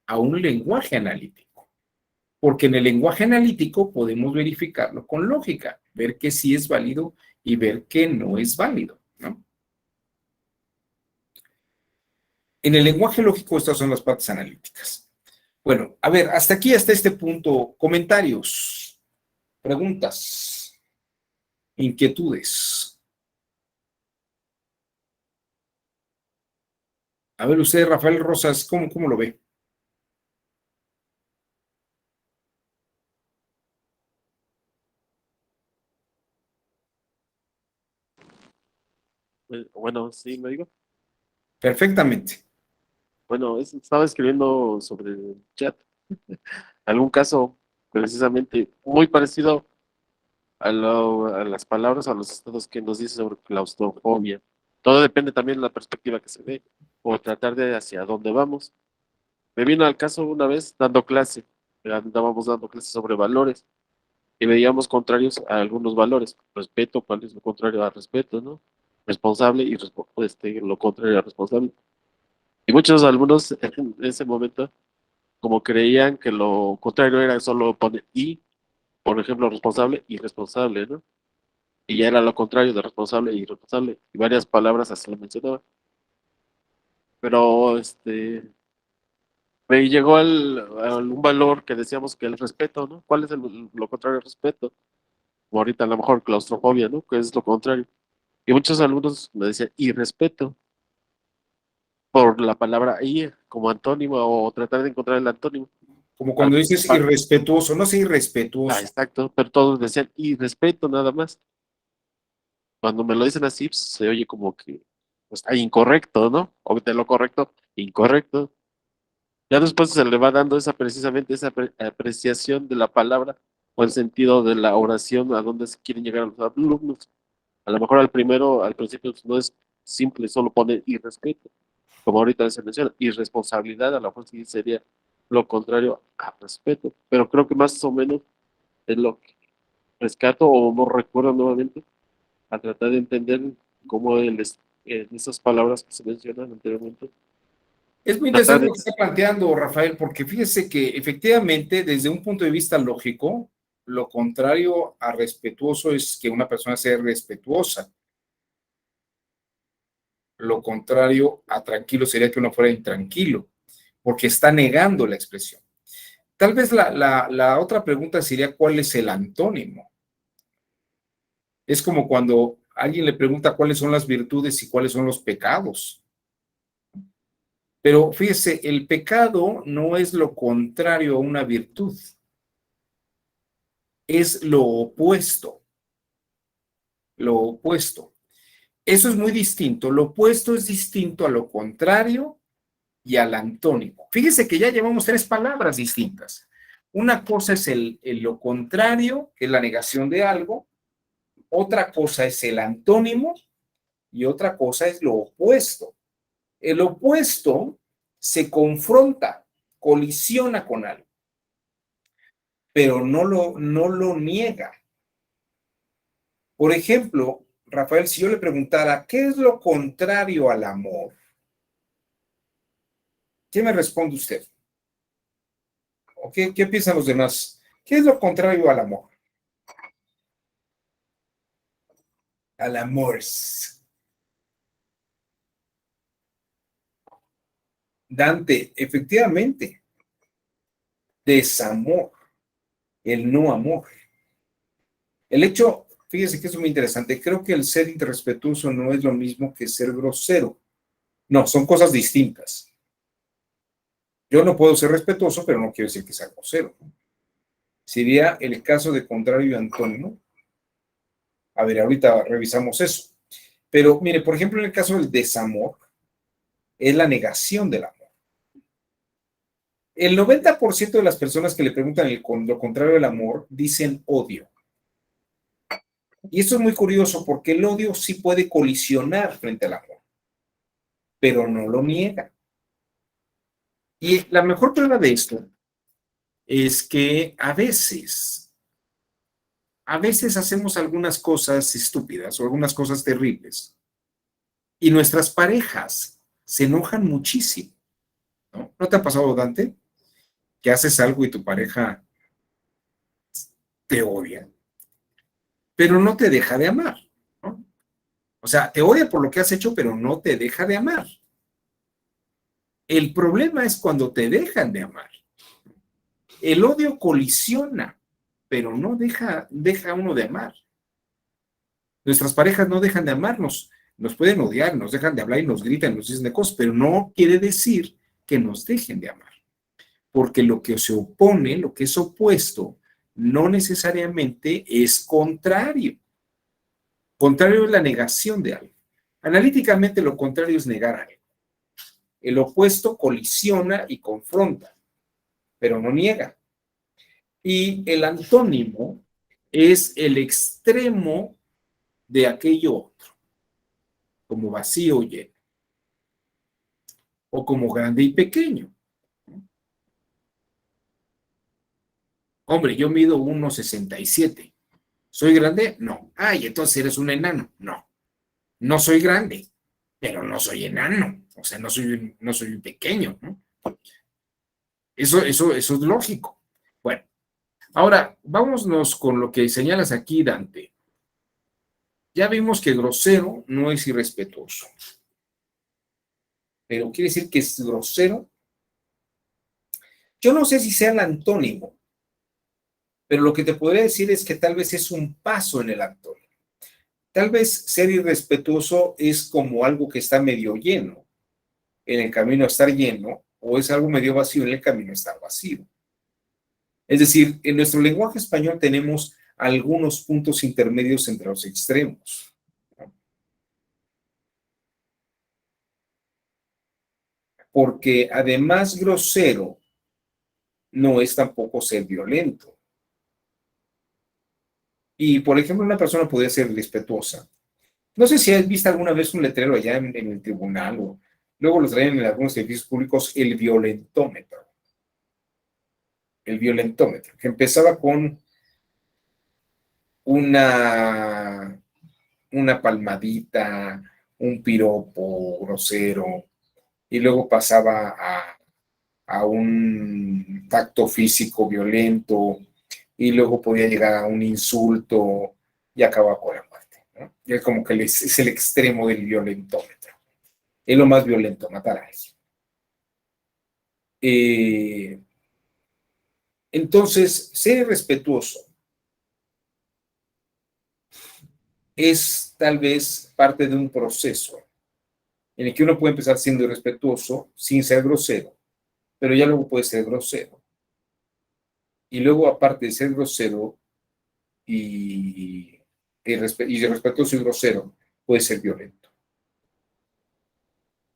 a un lenguaje analítico? Porque en el lenguaje analítico podemos verificarlo con lógica, ver que sí es válido y ver que no es válido, ¿no? En el lenguaje lógico estas son las partes analíticas. Bueno, a ver, hasta aquí, hasta este punto, comentarios, preguntas, inquietudes. A ver, usted, Rafael Rosas, ¿cómo lo ve? Bueno, sí, me digo. Perfectamente. Bueno, estaba escribiendo sobre el chat. Algún caso precisamente muy parecido a las palabras, a los estados que nos dice sobre claustrofobia. Todo depende también de la perspectiva que se ve o tratar de hacia dónde vamos. Me vino al caso una vez dando clase, andábamos dando clases sobre valores y veíamos contrarios a algunos valores. Respeto, ¿cuál es lo contrario a respeto, no? Responsable y lo contrario a responsable. Y muchos alumnos en ese momento como creían que lo contrario era solo poner y, por ejemplo, responsable y responsable, ¿no? y ya era lo contrario de responsable e irresponsable, y varias palabras así lo mencionaba. Pero me llegó un valor que decíamos que el respeto, ¿no? ¿Cuál es lo contrario al respeto? O ahorita a lo mejor claustrofobia, ¿no? Que es lo contrario. Y muchos alumnos me decían irrespeto por la palabra I como antónimo o tratar de encontrar el antónimo. Como Al cuando dices principal. irrespetuoso, no sé irrespetuoso. Exacto, pero todos decían irrespeto nada más. Cuando me lo dicen así, pues, se oye como que pues, está incorrecto, ¿no? O de lo correcto, incorrecto. Ya después se le va dando precisamente esa apreciación de la palabra o el sentido de la oración a dónde se quieren llegar a los alumnos. A lo mejor al principio pues, no es simple, solo pone irrespeto, como ahorita se menciona, irresponsabilidad, a lo mejor sí sería lo contrario a respeto, pero creo que más o menos es lo que rescato o no recuerdo nuevamente a tratar de entender cómo esas palabras que se mencionan anteriormente, Es muy tratar interesante de, lo que está planteando Rafael, porque fíjese que efectivamente, desde un punto de vista lógico, lo contrario a respetuoso es que una persona sea respetuosa. Lo contrario a tranquilo sería que uno fuera intranquilo, porque está negando la expresión. Tal vez la otra pregunta sería, ¿cuál es el antónimo? Es como cuando alguien le pregunta cuáles son las virtudes y cuáles son los pecados. Pero fíjese, el pecado no es lo contrario a una virtud, es lo opuesto, lo opuesto. Eso es muy distinto. Lo opuesto es distinto a lo contrario y al antónimo. Fíjese que ya llevamos tres palabras distintas. Una cosa es lo contrario, que es la negación de algo. Otra cosa es el antónimo y otra cosa es lo opuesto. El opuesto se confronta, colisiona con algo, pero no lo niega. Por ejemplo, Rafael, si yo le preguntara, ¿qué es lo contrario al amor? ¿Qué me responde usted? ¿O qué piensan los demás? ¿Qué es lo contrario al amor? Al amor. Dante, efectivamente, desamor, el no amor. El hecho, fíjese que es muy interesante, creo que el ser irrespetuoso no es lo mismo que ser grosero. No, son cosas distintas. Yo no puedo ser respetuoso, pero no quiero decir que sea grosero. Sería el caso de contrario y antónimo. A ver, ahorita revisamos eso. Pero mire, por ejemplo, en el caso del desamor, es la negación del amor. El 90% de las personas que le preguntan lo contrario del amor dicen odio. Y esto es muy curioso porque el odio sí puede colisionar frente al amor, pero no lo niega. Y la mejor prueba de esto es que a veces hacemos algunas cosas estúpidas o algunas cosas terribles y nuestras parejas se enojan muchísimo, ¿no? ¿No te ha pasado, Dante, que haces algo y tu pareja te odia, pero no te deja de amar, ¿no? O sea, te odia por lo que has hecho, pero no te deja de amar. El problema es cuando te dejan de amar. El odio colisiona, pero no deja uno de amar. Nuestras parejas no dejan de amarnos. Nos pueden odiar, nos dejan de hablar y nos gritan, nos dicen de cosas, pero no quiere decir que nos dejen de amar. Porque lo que se opone, lo que es opuesto, no necesariamente es contrario. Contrario es la negación de algo. Analíticamente lo contrario es negar algo. El opuesto colisiona y confronta, pero no niega. Y el antónimo es el extremo de aquello otro, como vacío y lleno, o como grande y pequeño. Hombre, yo mido 1,67. ¿Soy grande? No. Ay, entonces eres un enano. No, no soy grande, pero no soy enano. O sea, no soy un pequeño, ¿no? Eso es lógico. Bueno, ahora vámonos con lo que señalas aquí, Dante. Ya vimos que grosero no es irrespetuoso, pero quiere decir que es grosero. Yo no sé si sea el antónimo, pero lo que te podría decir es que tal vez es un paso en el antónimo. Tal vez ser irrespetuoso es como algo que está medio lleno en el camino a estar lleno, o es algo medio vacío en el camino a estar vacío. Es decir, en nuestro lenguaje español tenemos algunos puntos intermedios entre los extremos. Porque además grosero no es tampoco ser violento. Y, por ejemplo, una persona podría ser respetuosa. No sé si has visto alguna vez un letrero allá en el tribunal o luego lo traen en algunos edificios públicos, el violentómetro. El violentómetro, que empezaba con una, una palmadita, un piropo grosero, y luego pasaba a un tacto físico violento, y luego podía llegar a un insulto y acababa con la muerte, ¿no? Y es como que es el extremo del violentómetro. Es lo más violento, matar a alguien. Entonces, ser irrespetuoso es tal vez parte de un proceso en el que uno puede empezar siendo irrespetuoso sin ser grosero, pero ya luego puede ser grosero. Y luego, aparte de ser grosero irrespetuoso y grosero, puede ser violento.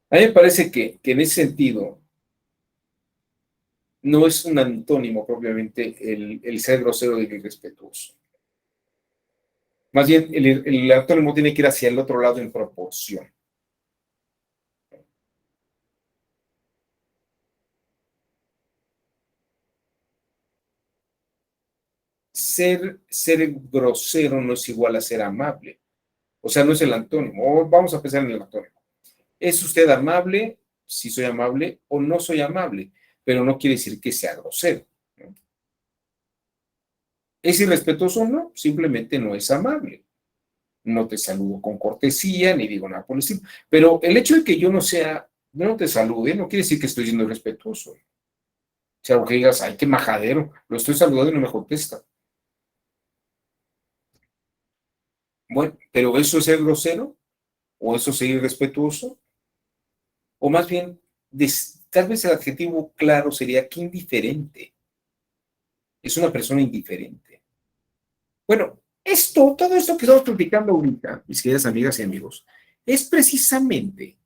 A mí me parece que en ese sentido no es un antónimo propiamente el ser grosero y irrespetuoso. Más bien, el antónimo tiene que ir hacia el otro lado en proporción. Ser grosero no es igual a ser amable. O sea, no es el antónimo. Vamos a pensar en el antónimo. ¿Es usted amable? Si soy amable, o no soy amable, pero no quiere decir que sea grosero, ¿no? ¿Es irrespetuoso? No, simplemente no es amable. No te saludo con cortesía, ni digo nada por el estilo. Pero el hecho de que yo no te salude, no quiere decir que estoy siendo irrespetuoso. O sea, o que digas, ay, qué majadero, lo estoy saludando y no me contesta. Bueno, pero ¿eso es ser grosero? ¿O eso es ser irrespetuoso? O más bien, tal vez el adjetivo claro sería que indiferente. Es una persona indiferente. Bueno, todo esto que estamos platicando ahorita, mis queridas amigas y amigos, es precisamente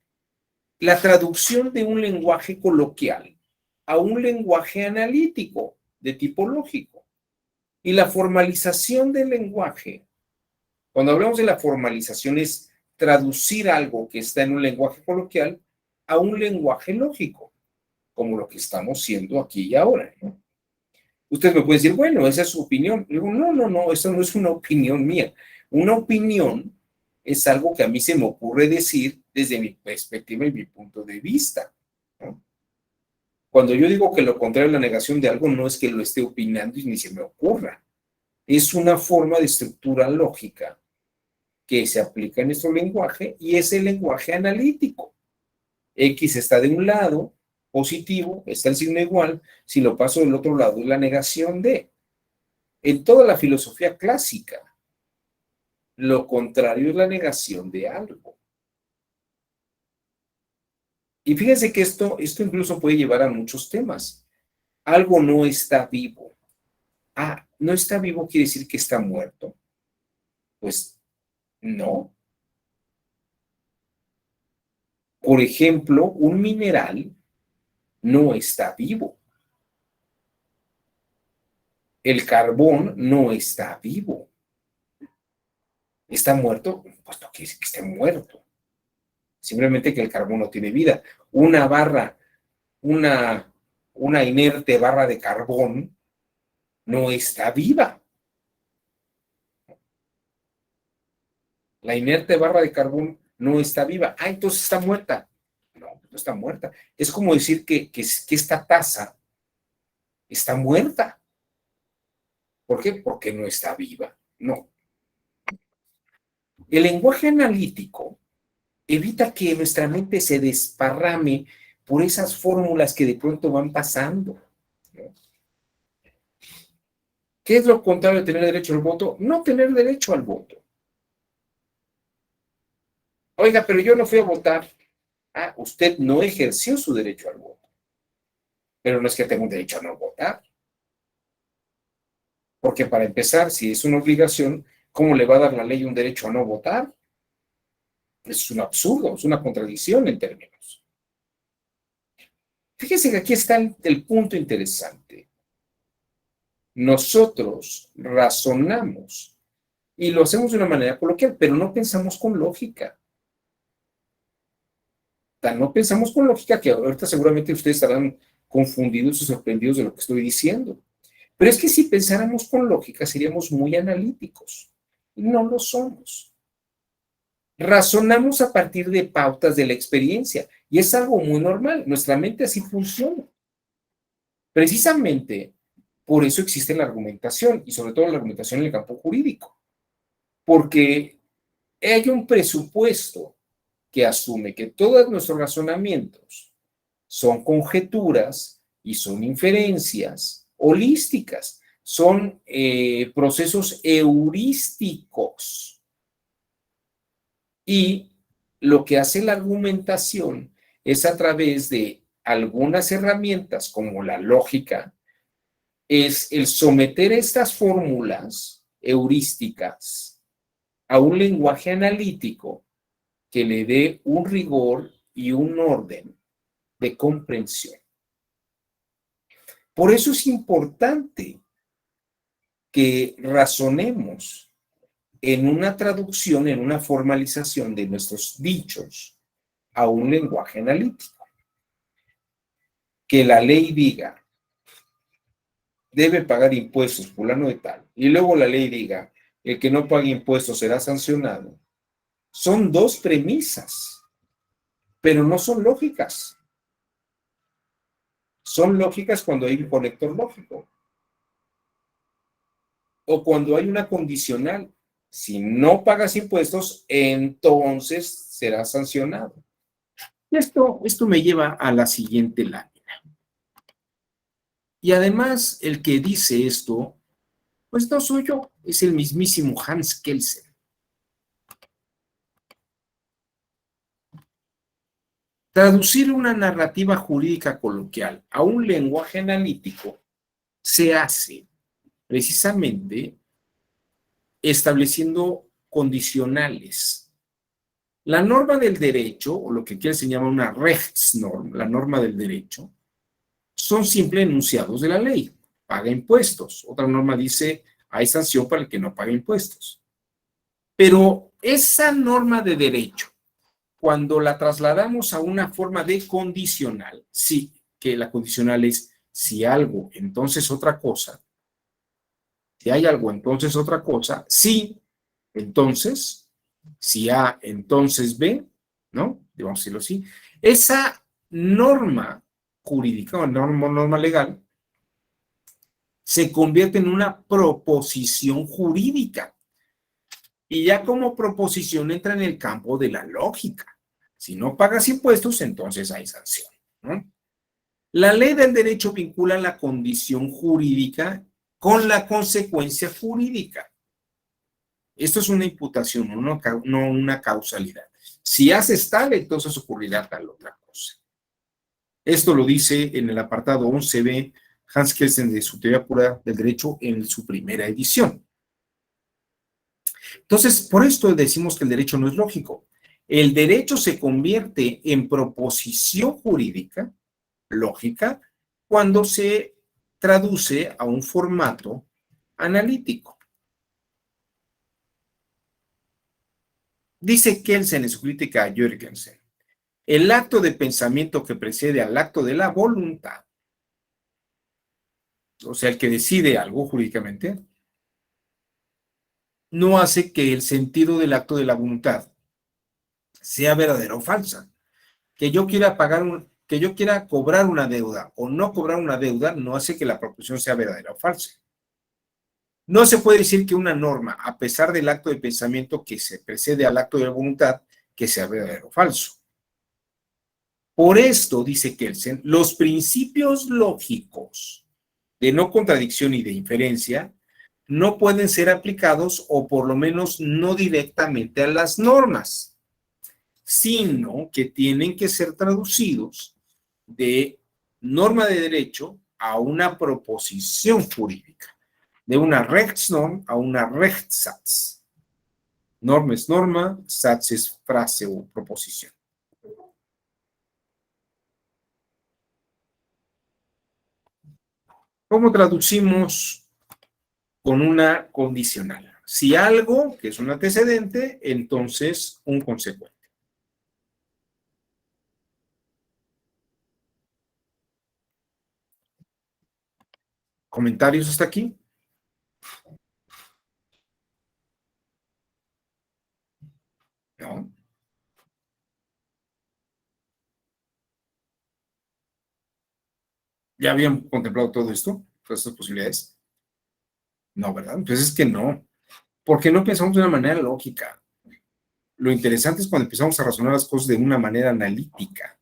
la traducción de un lenguaje coloquial a un lenguaje analítico de tipo lógico. Y la formalización del lenguaje, cuando hablamos de la formalización, es traducir algo que está en un lenguaje coloquial a un lenguaje lógico, como lo que estamos siendo aquí y ahora, ¿no? Usted me puede decir, bueno, esa es su opinión. Le digo, no, eso no es una opinión mía. Una opinión es algo que a mí se me ocurre decir desde mi perspectiva y mi punto de vista, ¿no? Cuando yo digo que lo contrario es la negación de algo, no es que lo esté opinando y ni se me ocurra. Es una forma de estructura lógica que se aplica en nuestro lenguaje y es el lenguaje analítico. X está de un lado, positivo, está el signo igual, si lo paso del otro lado es la negación de. En toda la filosofía clásica, lo contrario es la negación de algo. Y fíjense que esto incluso puede llevar a muchos temas. Algo no está vivo. No está vivo quiere decir que está muerto. Pues no. Por ejemplo, un mineral no está vivo. El carbón no está vivo. ¿Está muerto? Pues no quiere decir que esté muerto. Simplemente que el carbón no tiene vida. Una barra, una inerte barra de carbón no está viva. La inerte barra de carbón no está viva. Entonces está muerta. No, no está muerta. Es como decir que esta taza está muerta. ¿Por qué? Porque no está viva. No. El lenguaje analítico evita que nuestra mente se desparrame por esas fórmulas que de pronto van pasando, ¿no? ¿Qué es lo contrario de tener derecho al voto? No tener derecho al voto. Oiga, pero yo no fui a votar. Ah, usted no ejerció su derecho al voto. Pero no es que tenga un derecho a no votar. Porque para empezar, si es una obligación, ¿cómo le va a dar la ley un derecho a no votar? Es un absurdo, es una contradicción en términos. Fíjese que aquí está el punto interesante. Nosotros razonamos y lo hacemos de una manera coloquial, pero no pensamos con lógica. No pensamos con lógica que ahorita seguramente ustedes estarán confundidos y sorprendidos de lo que estoy diciendo. Pero es que si pensáramos con lógica seríamos muy analíticos. Y no lo somos. Razonamos a partir de pautas de la experiencia y es algo muy normal. Nuestra mente así funciona. Precisamente por eso existe la argumentación y sobre todo la argumentación en el campo jurídico. Porque hay un presupuesto que asume que todos nuestros razonamientos son conjeturas y son inferencias holísticas, son procesos heurísticos. Y lo que hace la argumentación es a través de algunas herramientas como la lógica, es el someter estas fórmulas heurísticas a un lenguaje analítico que le dé un rigor y un orden de comprensión. Por eso es importante que razonemos en una traducción, en una formalización de nuestros dichos a un lenguaje analítico. Que la ley diga, debe pagar impuestos fulano de tal, y luego la ley diga, el que no pague impuestos será sancionado. Son dos premisas, pero no son lógicas. Son lógicas cuando hay un conector lógico. O cuando hay una condicional. Si no pagas impuestos, entonces serás sancionado. Esto me lleva a la siguiente lámina. Y además, el que dice esto, pues no soy yo, es el mismísimo Hans Kelsen. Traducir una narrativa jurídica coloquial a un lenguaje analítico se hace precisamente estableciendo condicionales. La norma del derecho, o lo que aquí se llama una Rechtsnorm, la norma del derecho, son simples enunciados de la ley. Paga impuestos. Otra norma dice, hay sanción para el que no paga impuestos. Pero esa norma de derecho, cuando la trasladamos a una forma de condicional, sí, que la condicional es si algo, entonces otra cosa. Si hay algo, entonces otra cosa. Sí, entonces, si A, entonces B, ¿no? Vamos a decirlo así. Esa norma jurídica o norma legal se convierte en una proposición jurídica. Y ya como proposición entra en el campo de la lógica. Si no pagas impuestos, entonces hay sanción, ¿no? La ley del derecho vincula la condición jurídica con la consecuencia jurídica. Esto es una imputación, no una causalidad. Si haces tal, entonces ocurrirá tal otra cosa. Esto lo dice en el apartado 11b Hans Kelsen de su teoría pura del derecho en su primera edición. Entonces, por esto decimos que el derecho no es lógico. El derecho se convierte en proposición jurídica, lógica, cuando se traduce a un formato analítico. Dice Kelsen en su crítica a Jürgensen, el acto de pensamiento que precede al acto de la voluntad, o sea, el que decide algo jurídicamente, no hace que el sentido del acto de la voluntad sea verdadera o falsa. Que yo quiera que yo quiera cobrar una deuda o no cobrar una deuda no hace que la proposición sea verdadera o falsa. No se puede decir que una norma, a pesar del acto de pensamiento que se precede al acto de la voluntad, que sea verdadero o falso. Por esto, dice Kelsen, los principios lógicos de no contradicción y de inferencia no pueden ser aplicados, o por lo menos no directamente a las normas, sino que tienen que ser traducidos de norma de derecho a una proposición jurídica, de una Rechtsnorm a una Rechtssatz. Norma es norma, Satz es frase o proposición. ¿Cómo traducimos con una condicional? Si algo, que es un antecedente, entonces un consecuente. ¿Comentarios hasta aquí? No. ¿Ya habían contemplado todo esto? ¿Todas estas posibilidades? No, ¿verdad? Entonces es que no. Porque no pensamos de una manera lógica. Lo interesante es cuando empezamos a razonar las cosas de una manera analítica.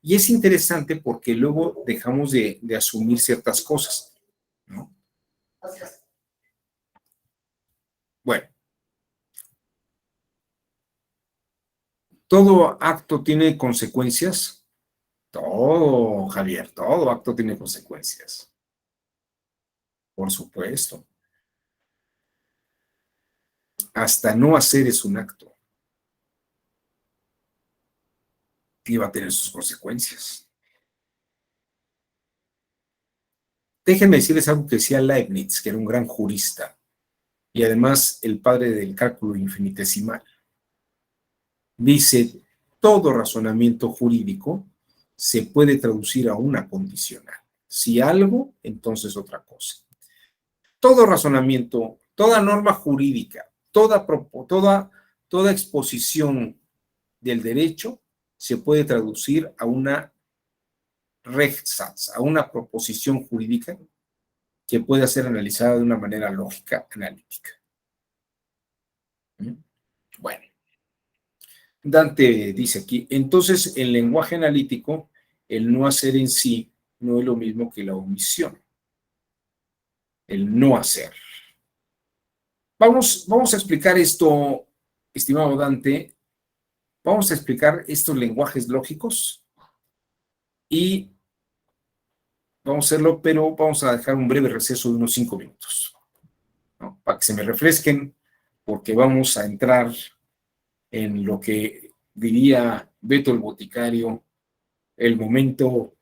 Y es interesante porque luego dejamos de asumir ciertas cosas, ¿no? Bueno, ¿todo acto tiene consecuencias? Todo, Javier, todo acto tiene consecuencias. Por supuesto. Hasta no hacer es un acto y va a tener sus consecuencias. Déjenme decirles algo que decía Leibniz, que era un gran jurista y además el padre del cálculo infinitesimal. Dice, todo razonamiento jurídico se puede traducir a una condicional. Si algo, entonces otra cosa. Todo razonamiento, toda norma jurídica, toda exposición del derecho se puede traducir a una Rechtssatz, a una proposición jurídica que pueda ser analizada de una manera lógica, analítica. Bueno, Dante dice aquí, entonces el lenguaje analítico, el no hacer en sí, no es lo mismo que la omisión, el no hacer. Vamos a explicar esto, estimado Dante, vamos a explicar estos lenguajes lógicos y vamos a hacerlo, pero vamos a dejar un breve receso de unos 5 minutos, ¿no? Para que se me refresquen, porque vamos a entrar en lo que diría Beto el Boticario, el momento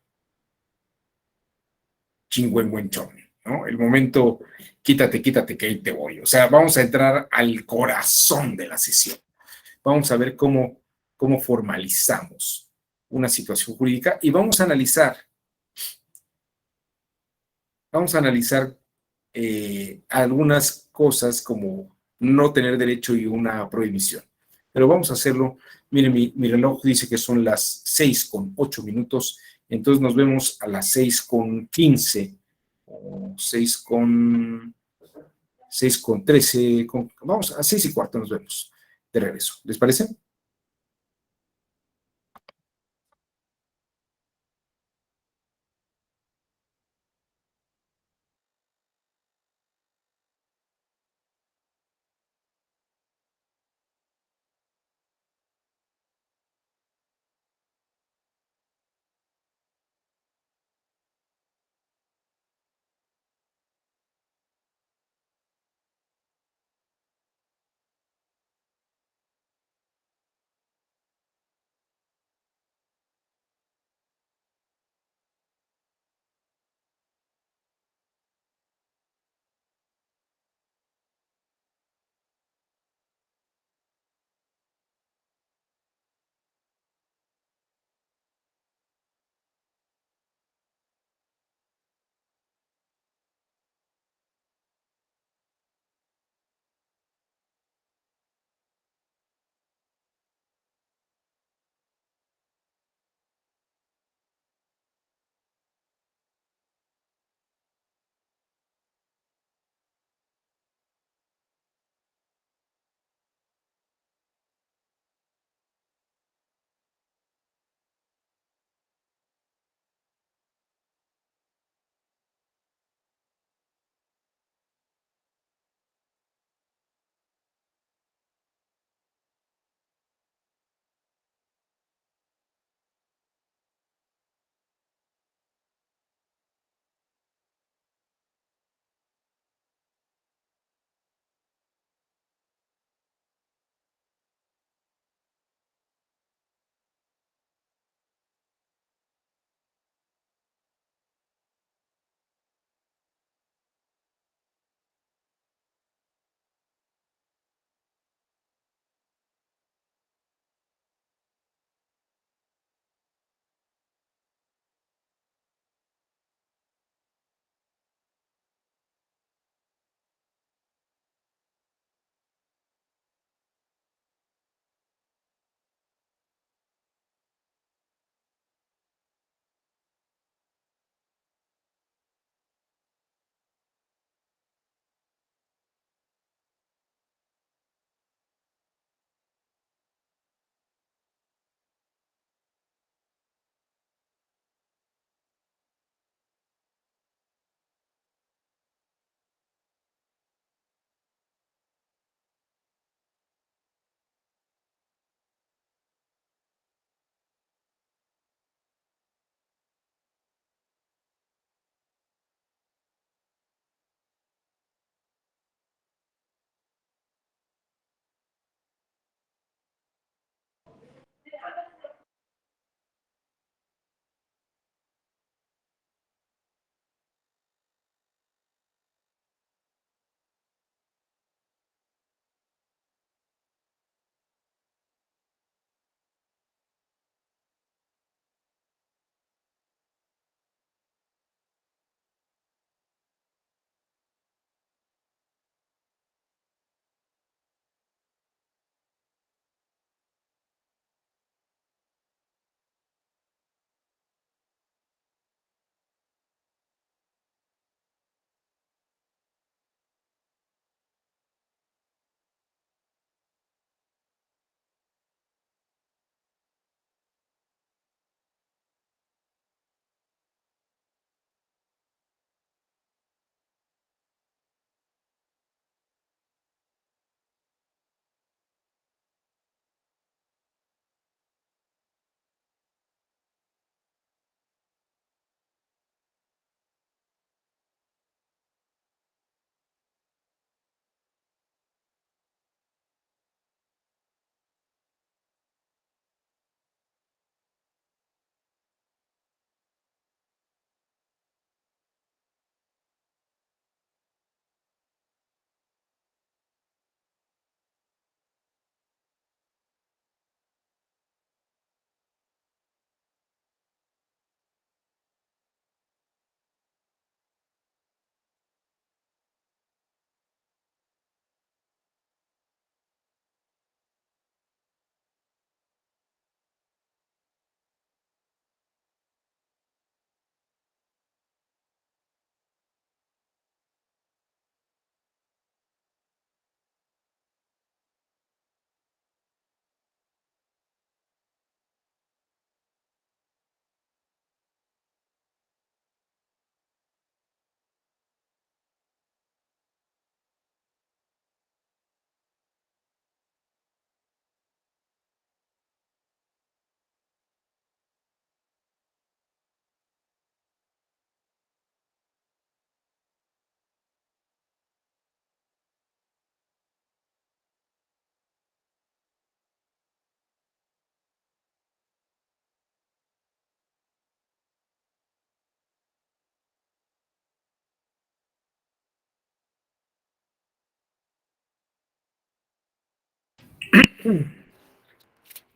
chingüengüenchón, ¿no? El momento quítate, quítate, que ahí te voy. O sea, vamos a entrar al corazón de la sesión. Vamos a ver cómo formalizamos una situación jurídica y vamos a analizar algunas cosas como no tener derecho y una prohibición. Pero vamos a hacerlo. Miren, mi reloj dice que son las 6:08, entonces nos vemos a las 6:15 o 6:13, vamos a 6:15 nos vemos de regreso. ¿Les parece?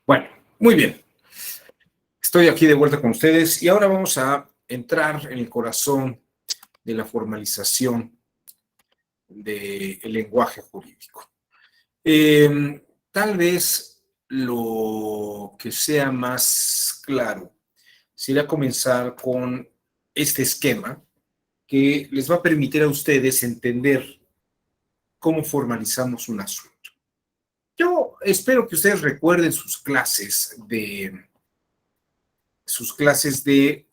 Bueno, muy bien. Estoy aquí de vuelta con ustedes y ahora vamos a entrar en el corazón de la formalización del lenguaje jurídico. Tal vez lo que sea más claro sería comenzar con este esquema que les va a permitir a ustedes entender cómo formalizamos un asunto. Yo espero que ustedes recuerden sus clases de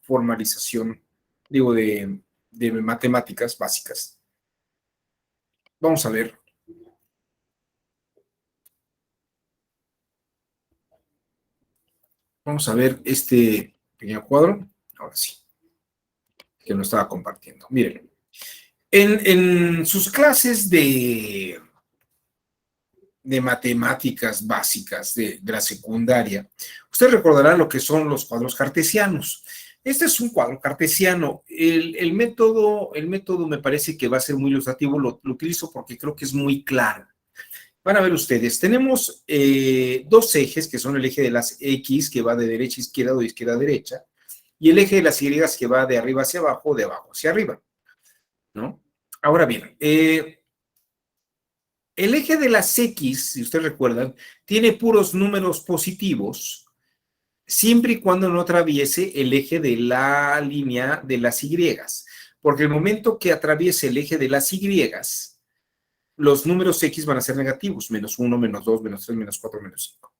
formalización, digo, de matemáticas básicas. Vamos a ver. Vamos a ver este pequeño cuadro. Ahora sí, que no estaba compartiendo. Miren, en sus clases de matemáticas básicas de la secundaria, usted recordará lo que son los cuadros cartesianos. Este es un cuadro cartesiano. El método me parece que va a ser muy ilustrativo, lo utilizo porque creo que es muy claro. Van a ver ustedes, tenemos dos ejes que son el eje de las X que va de derecha a izquierda o de izquierda a derecha, y el eje de las Y que va de arriba hacia abajo o de abajo hacia arriba, ¿no? Ahora bien, el eje de las X, si ustedes recuerdan, tiene puros números positivos, siempre y cuando no atraviese el eje de la línea de las Y, porque el momento que atraviese el eje de las Y, los números X van a ser negativos, menos 1, menos 2, menos 3, menos 4, menos 5.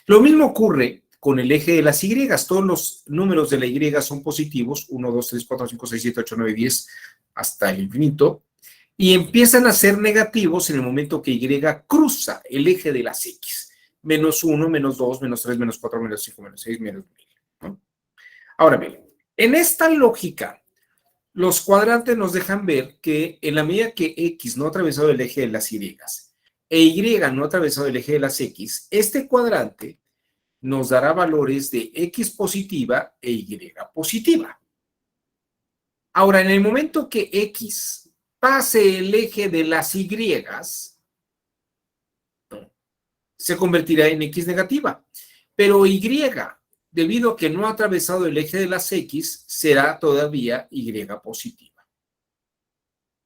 Lo mismo ocurre con el eje de las Y, todos los números de la Y son positivos, 1, 2, 3, 4, 5, 6, 7, 8, 9, 10, hasta el infinito, y empiezan a ser negativos en el momento que Y cruza el eje de las X. Menos 1, menos 2, menos 3, menos 4, menos 5, menos 6, menos 1000. ¿No? Ahora bien, en esta lógica, los cuadrantes nos dejan ver que en la medida que X no ha atravesado el eje de las Y e Y no ha atravesado el eje de las X, este cuadrante nos dará valores de X positiva e Y positiva. Ahora, en el momento que X pase el eje de las Y, se convertirá en X negativa. Pero Y, debido a que no ha atravesado el eje de las X, será todavía Y positiva.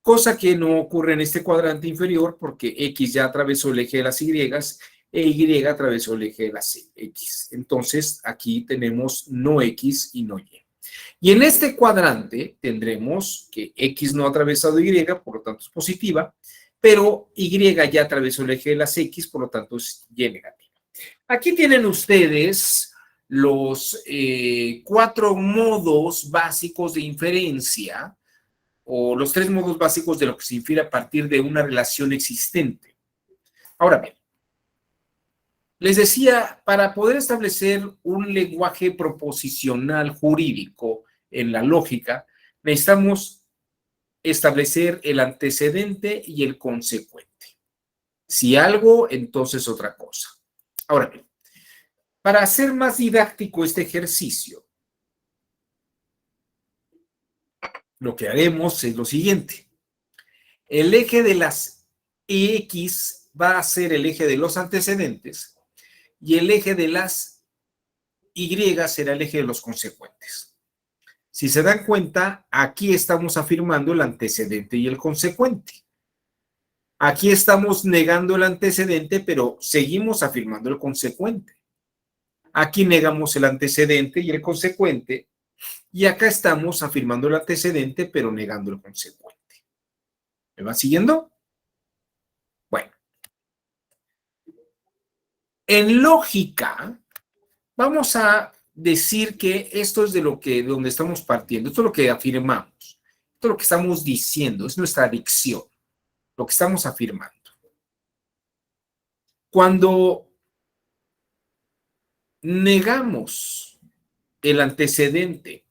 Cosa que no ocurre en este cuadrante inferior porque X ya atravesó el eje de las Y e Y atravesó el eje de las X. Entonces, aquí tenemos no X y no Y. Y en este cuadrante tendremos que X no ha atravesado Y, por lo tanto es positiva, pero Y ya atravesó el eje de las X, por lo tanto es Y negativa. Aquí tienen ustedes los 4 modos básicos de inferencia, o los 3 modos básicos de lo que se infiere a partir de una relación existente. Ahora bien, les decía, para poder establecer un lenguaje proposicional jurídico en la lógica, necesitamos establecer el antecedente y el consecuente. Si algo, entonces otra cosa. Ahora bien, para hacer más didáctico este ejercicio, lo que haremos es lo siguiente. El eje de las X va a ser el eje de los antecedentes y el eje de las Y será el eje de los consecuentes. Si se dan cuenta, aquí estamos afirmando el antecedente y el consecuente. Aquí estamos negando el antecedente, pero seguimos afirmando el consecuente. Aquí negamos el antecedente y el consecuente, y acá estamos afirmando el antecedente, pero negando el consecuente. ¿Me van siguiendo? Bueno. En lógica, vamos a decir que esto es de donde estamos partiendo, esto es lo que afirmamos, esto es lo que estamos diciendo, es nuestra dicción, lo que estamos afirmando. Cuando negamos el antecedente,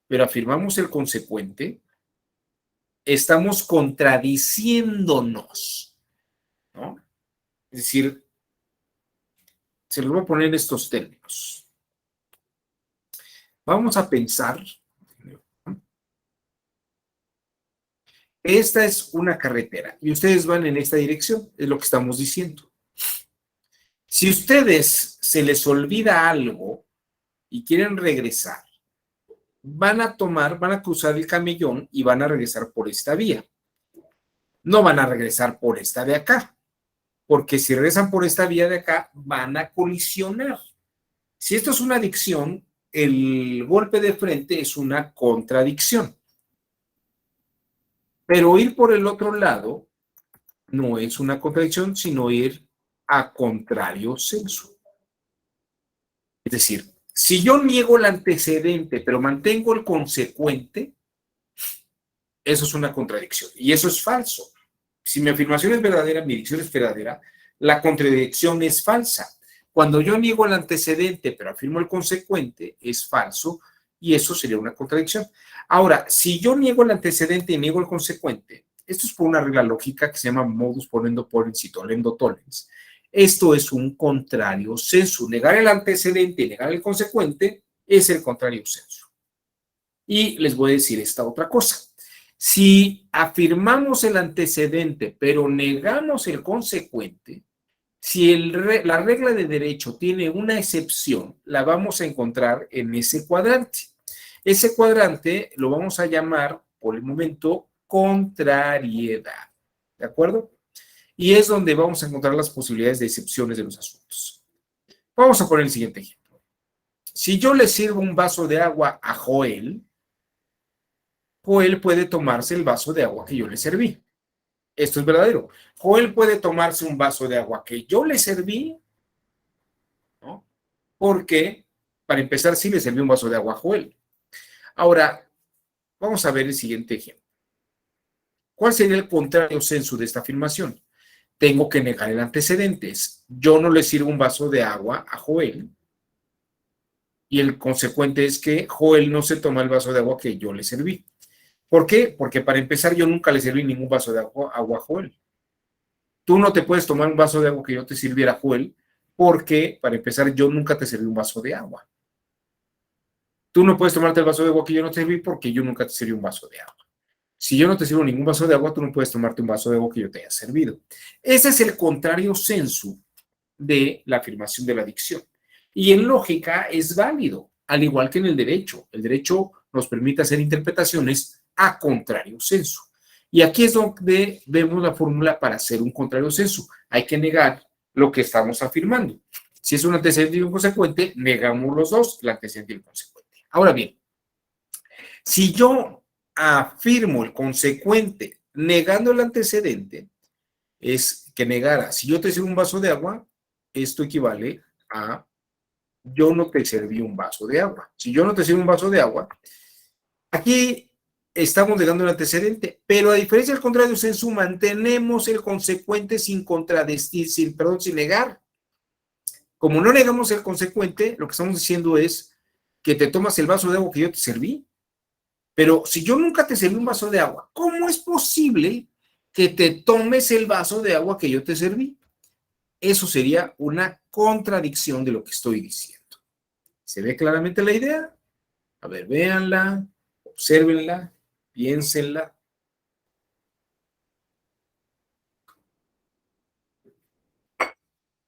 pero afirmamos el consecuente, estamos contradiciéndonos, ¿no? Es decir, se los voy a poner en estos términos. Vamos a pensar, esta es una carretera y ustedes van en esta dirección, es lo que estamos diciendo. Si ustedes se les olvida algo y quieren regresar, van a cruzar el camellón y van a regresar por esta vía. No van a regresar por esta de acá, porque si regresan por esta vía de acá, van a colisionar. Si esto es una adicción, el golpe de frente es una contradicción. Pero ir por el otro lado no es una contradicción, sino ir a contrario sensu. Es decir, si yo niego el antecedente, pero mantengo el consecuente, eso es una contradicción. Y eso es falso. Si mi afirmación es verdadera, mi dicción es verdadera, la contradicción es falsa. Cuando yo niego el antecedente, pero afirmo el consecuente, es falso, y eso sería una contradicción. Ahora, si yo niego el antecedente y niego el consecuente, esto es por una regla lógica que se llama modus ponendo ponens y tollendo tollens. Esto es un contrario sensu. Negar el antecedente y negar el consecuente es el contrario sensu. Y les voy a decir esta otra cosa. Si afirmamos el antecedente, pero negamos el consecuente, si la regla de derecho tiene una excepción, la vamos a encontrar en ese cuadrante. Ese cuadrante lo vamos a llamar, por el momento, contrariedad. ¿De acuerdo? Y es donde vamos a encontrar las posibilidades de excepciones de los asuntos. Vamos a poner el siguiente ejemplo. Si yo le sirvo un vaso de agua a Joel, Joel puede tomarse el vaso de agua que yo le serví. Esto es verdadero. Joel puede tomarse un vaso de agua que yo le serví, ¿no? Porque, para empezar, sí le serví un vaso de agua a Joel. Ahora, vamos a ver el siguiente ejemplo. ¿Cuál sería el contrario sensu de esta afirmación? Tengo que negar el antecedente. Yo no le sirvo un vaso de agua a Joel, y el consecuente es que Joel no se toma el vaso de agua que yo le serví. ¿Por qué? Porque para empezar yo nunca le serví ningún vaso de agua a Joel. Tú no te puedes tomar un vaso de agua que yo te sirviera, Joel, porque para empezar yo nunca te serví un vaso de agua. Tú no puedes tomarte el vaso de agua que yo no te serví porque yo nunca te serví un vaso de agua. Si yo no te sirvo ningún vaso de agua, tú no puedes tomarte un vaso de agua que yo te haya servido. Ese es el contrario sensu de la afirmación de la dicción. Y en lógica es válido, al igual que en el derecho. El derecho nos permite hacer interpretaciones a contrario sensu. Y aquí es donde vemos la fórmula para hacer un contrario sensu. Hay que negar lo que estamos afirmando. Si es un antecedente y un consecuente, negamos los dos, el antecedente y el consecuente. Ahora bien, si yo afirmo el consecuente negando el antecedente, es que negara. Si yo te sirvo un vaso de agua, esto equivale a yo no te serví un vaso de agua. Si yo no te sirvo un vaso de agua, aquí estamos negando el antecedente, pero a diferencia del contrario sensu, mantenemos el consecuente sin contradecir, sin negar. Como no negamos el consecuente, lo que estamos diciendo es que te tomas el vaso de agua que yo te serví. Pero si yo nunca te serví un vaso de agua, ¿cómo es posible que te tomes el vaso de agua que yo te serví? Eso sería una contradicción de lo que estoy diciendo. ¿Se ve claramente la idea? A ver, véanla, obsérvenla, piénsenla.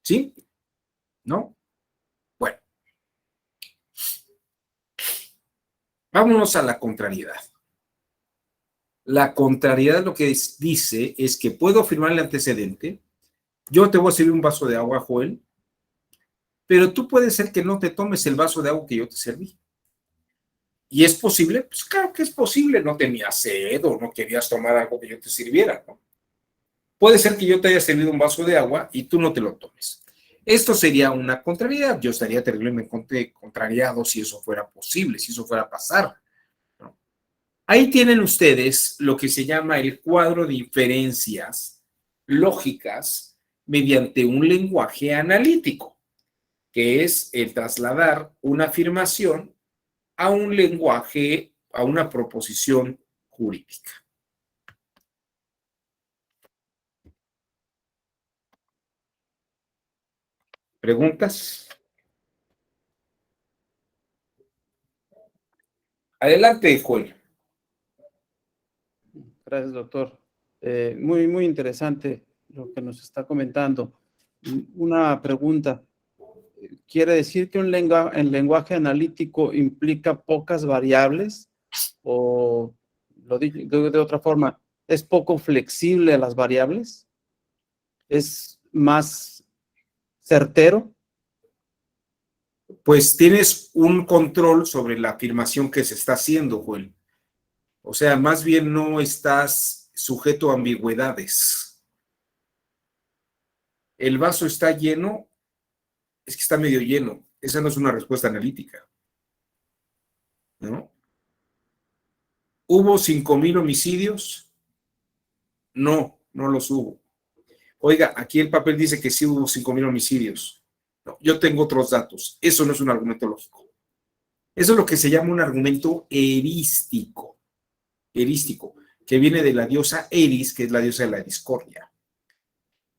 ¿Sí? ¿No? Bueno, vámonos a la contrariedad. La contrariedad lo que dice es que puedo afirmar el antecedente. Yo te voy a servir un vaso de agua, Joel, pero tú puedes ser que no te tomes el vaso de agua que yo te serví. ¿Y es posible? Pues claro que es posible. No tenías sed o no querías tomar algo que yo te sirviera, ¿no? Puede ser que yo te haya servido un vaso de agua y tú no te lo tomes. Esto sería una contrariedad. Yo estaría terriblemente contrariado si eso fuera posible, si eso fuera a pasar, ¿no? Ahí tienen ustedes lo que se llama el cuadro de inferencias lógicas mediante un lenguaje analítico, que es el trasladar una afirmación a un lenguaje, a una proposición jurídica. ¿Preguntas? Adelante, Joel. Gracias, doctor. Muy interesante lo que nos está comentando. Una pregunta. ¿Quiere decir que el lenguaje analítico implica pocas variables? O lo digo de otra forma, ¿es poco flexible a las variables? ¿Es más certero? Pues tienes un control sobre la afirmación que se está haciendo, Joel. O sea, más bien no estás sujeto a ambigüedades. El vaso está lleno, es que está medio lleno. Esa no es una respuesta analítica, ¿no? ¿Hubo 5,000 homicidios? No, no los hubo. Oiga, aquí el papel dice que sí hubo 5,000 homicidios. No, yo tengo otros datos. Eso no es un argumento lógico. Eso es lo que se llama un argumento erístico. Erístico, que viene de la diosa Eris, que es la diosa de la discordia.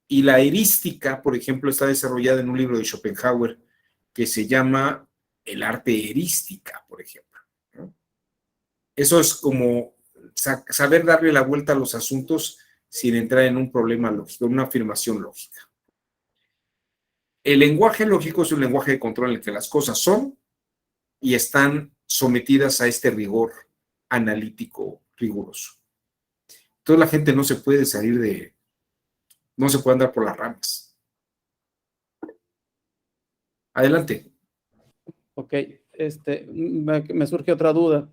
Y la erística, por ejemplo, está desarrollada en un libro de Schopenhauer que se llama El arte erística, por ejemplo, ¿no? Eso es como saber darle la vuelta a los asuntos sin entrar en un problema lógico, en una afirmación lógica. El lenguaje lógico es un lenguaje de control en el que las cosas son y están sometidas a este rigor analítico riguroso. Entonces la gente no se puede salir no se puede andar por las ramas. Adelante. Ok, me surge otra duda.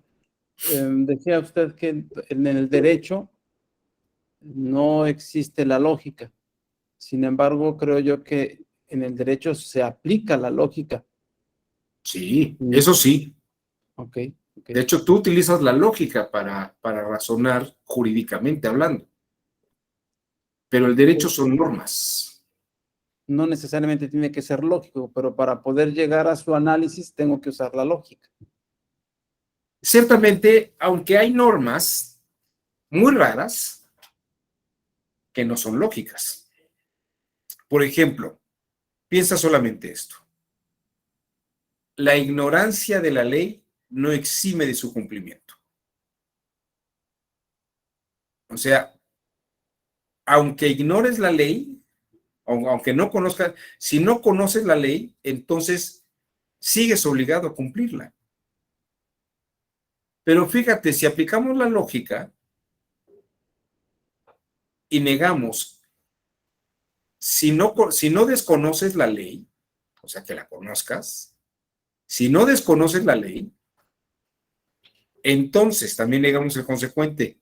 Decía usted que en el derecho no existe la lógica. Sin embargo, creo yo que en el derecho se aplica la lógica. Sí, eso sí. Ok. De hecho, tú utilizas la lógica para razonar jurídicamente hablando. Pero el derecho son normas. No necesariamente tiene que ser lógico, pero para poder llegar a su análisis tengo que usar la lógica. Ciertamente, aunque hay normas muy raras que no son lógicas. Por ejemplo, piensa solamente esto. La ignorancia de la ley no exime de su cumplimiento. O sea, aunque ignores la ley, aunque no conozcas, si no conoces la ley, entonces sigues obligado a cumplirla. Pero fíjate, si aplicamos la lógica y negamos, si no desconoces la ley, o sea, que la conozcas, si no desconoces la ley, entonces también negamos el consecuente.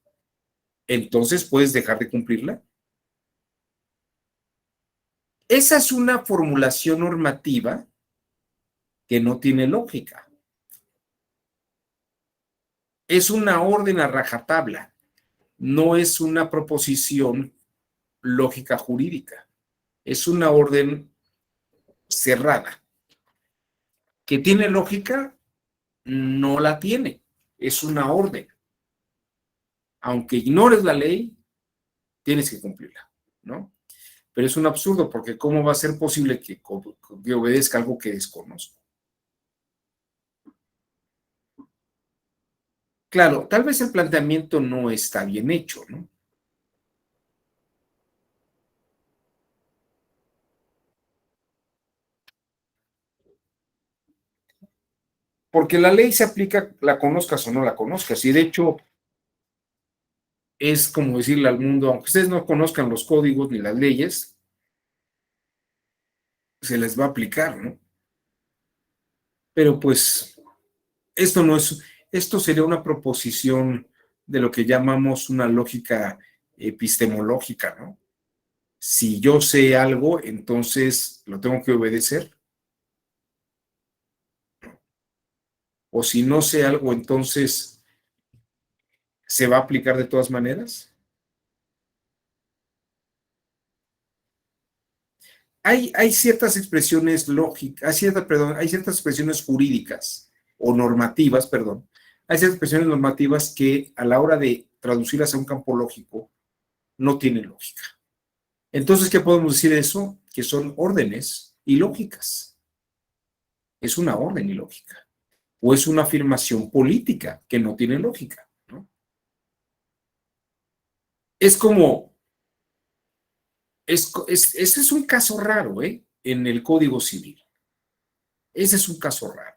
Entonces puedes dejar de cumplirla. Esa es una formulación normativa que no tiene lógica. Es una orden a rajatabla, no es una proposición lógica jurídica. Es una orden cerrada. ¿Que tiene lógica? No la tiene. Es una orden. Aunque ignores la ley, tienes que cumplirla, ¿no? Pero es un absurdo, porque ¿cómo va a ser posible que obedezca algo que desconozco? Claro, tal vez el planteamiento no está bien hecho, ¿no? Porque la ley se aplica, la conozcas o no la conozcas, y de hecho es como decirle al mundo, aunque ustedes no conozcan los códigos ni las leyes, se les va a aplicar, ¿no? Pero pues esto sería una proposición de lo que llamamos una lógica epistemológica, ¿no? Si yo sé algo, entonces lo tengo que obedecer. O si no sé algo, entonces se va a aplicar de todas maneras. Hay ciertas expresiones lógicas, hay ciertas expresiones jurídicas o normativas, perdón. Hay ciertas expresiones normativas que a la hora de traducirlas a un campo lógico no tienen lógica. Entonces, ¿qué podemos decir de eso? Que son órdenes ilógicas. Es una orden ilógica. O es una afirmación política que no tiene lógica, ¿no? Es como ese es un caso raro, en el Código Civil. Ese es un caso raro.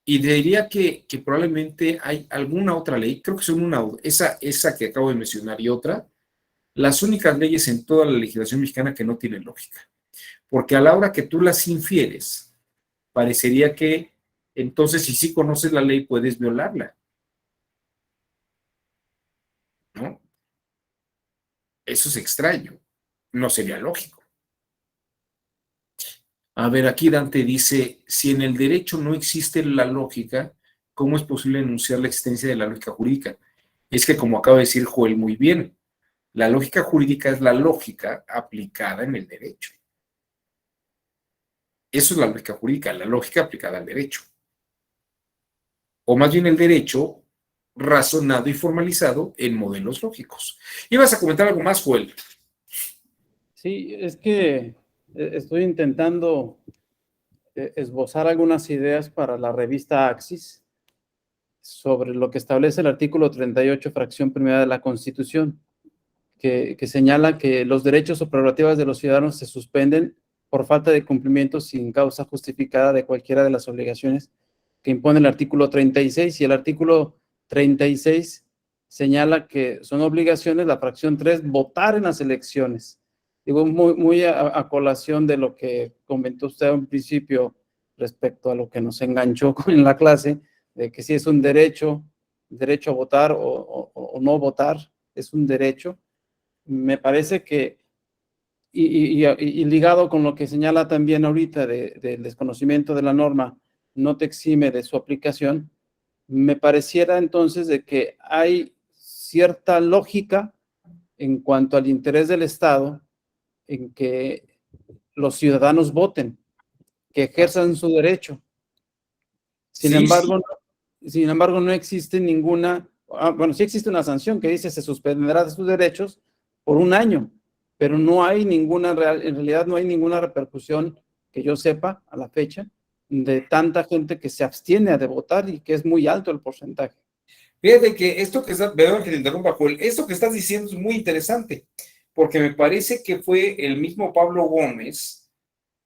Y diría que probablemente hay alguna otra ley, creo que son esa que acabo de mencionar y otra, las únicas leyes en toda la legislación mexicana que no tienen lógica. Porque a la hora que tú las infieres, parecería que entonces si sí conoces la ley puedes violarla, ¿no? Eso es extraño, no sería lógico. A ver, aquí Dante dice, si en el derecho no existe la lógica, ¿cómo es posible enunciar la existencia de la lógica jurídica? Es que, como acaba de decir Joel muy bien, la lógica jurídica es la lógica aplicada en el derecho. Eso es la lógica jurídica, la lógica aplicada al derecho. O más bien el derecho razonado y formalizado en modelos lógicos. ¿Ibas a comentar algo más, Joel? Sí, es que estoy intentando esbozar algunas ideas para la revista Axis sobre lo que establece el artículo 38, fracción primera de la Constitución, que señala que los derechos o prerrogativas de los ciudadanos se suspenden por falta de cumplimiento sin causa justificada de cualquiera de las obligaciones que impone el artículo 36, y el artículo 36 señala que son obligaciones, la fracción 3, votar en las elecciones. Digo, muy a colación de lo que comentó usted a un principio respecto a lo que nos enganchó en la clase, de que si es un derecho a votar o no votar, es un derecho. Me parece que, y ligado con lo que señala también ahorita del desconocimiento de la norma, no te exime de su aplicación, me pareciera entonces de que hay cierta lógica en cuanto al interés del Estado en que los ciudadanos voten, que ejerzan su derecho. Sin Sí, sí. embargo, no existe ninguna, bueno, sí existe una sanción que dice se suspenderá de sus derechos por un año, pero no hay ninguna, en realidad no hay ninguna repercusión que yo sepa a la fecha de tanta gente que se abstiene de votar y que es muy alto el porcentaje. Fíjate que perdón que te interrumpa, Joel, esto que estás diciendo es muy interesante, porque me parece que fue el mismo Pablo Gómez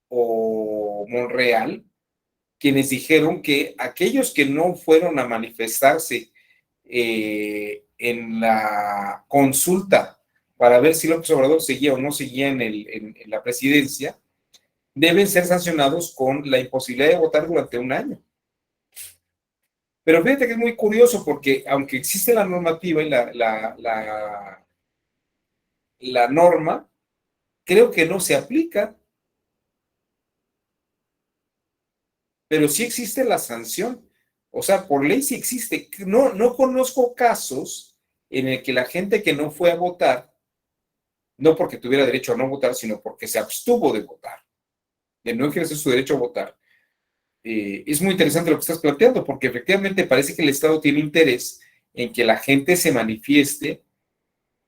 o Monreal quienes dijeron que aquellos que no fueron a manifestarse en la consulta para ver si López Obrador seguía o no seguía en la presidencia, deben ser sancionados con la imposibilidad de votar durante un año. Pero fíjate que es muy curioso porque aunque existe la normativa y la norma, creo que no se aplica, pero sí existe la sanción. O sea, por ley sí existe. No conozco casos en el que la gente que no fue a votar, no porque tuviera derecho a no votar, sino porque se abstuvo de votar, de no ejercer su derecho a votar. Es muy interesante lo que estás planteando, porque efectivamente parece que el Estado tiene interés en que la gente se manifieste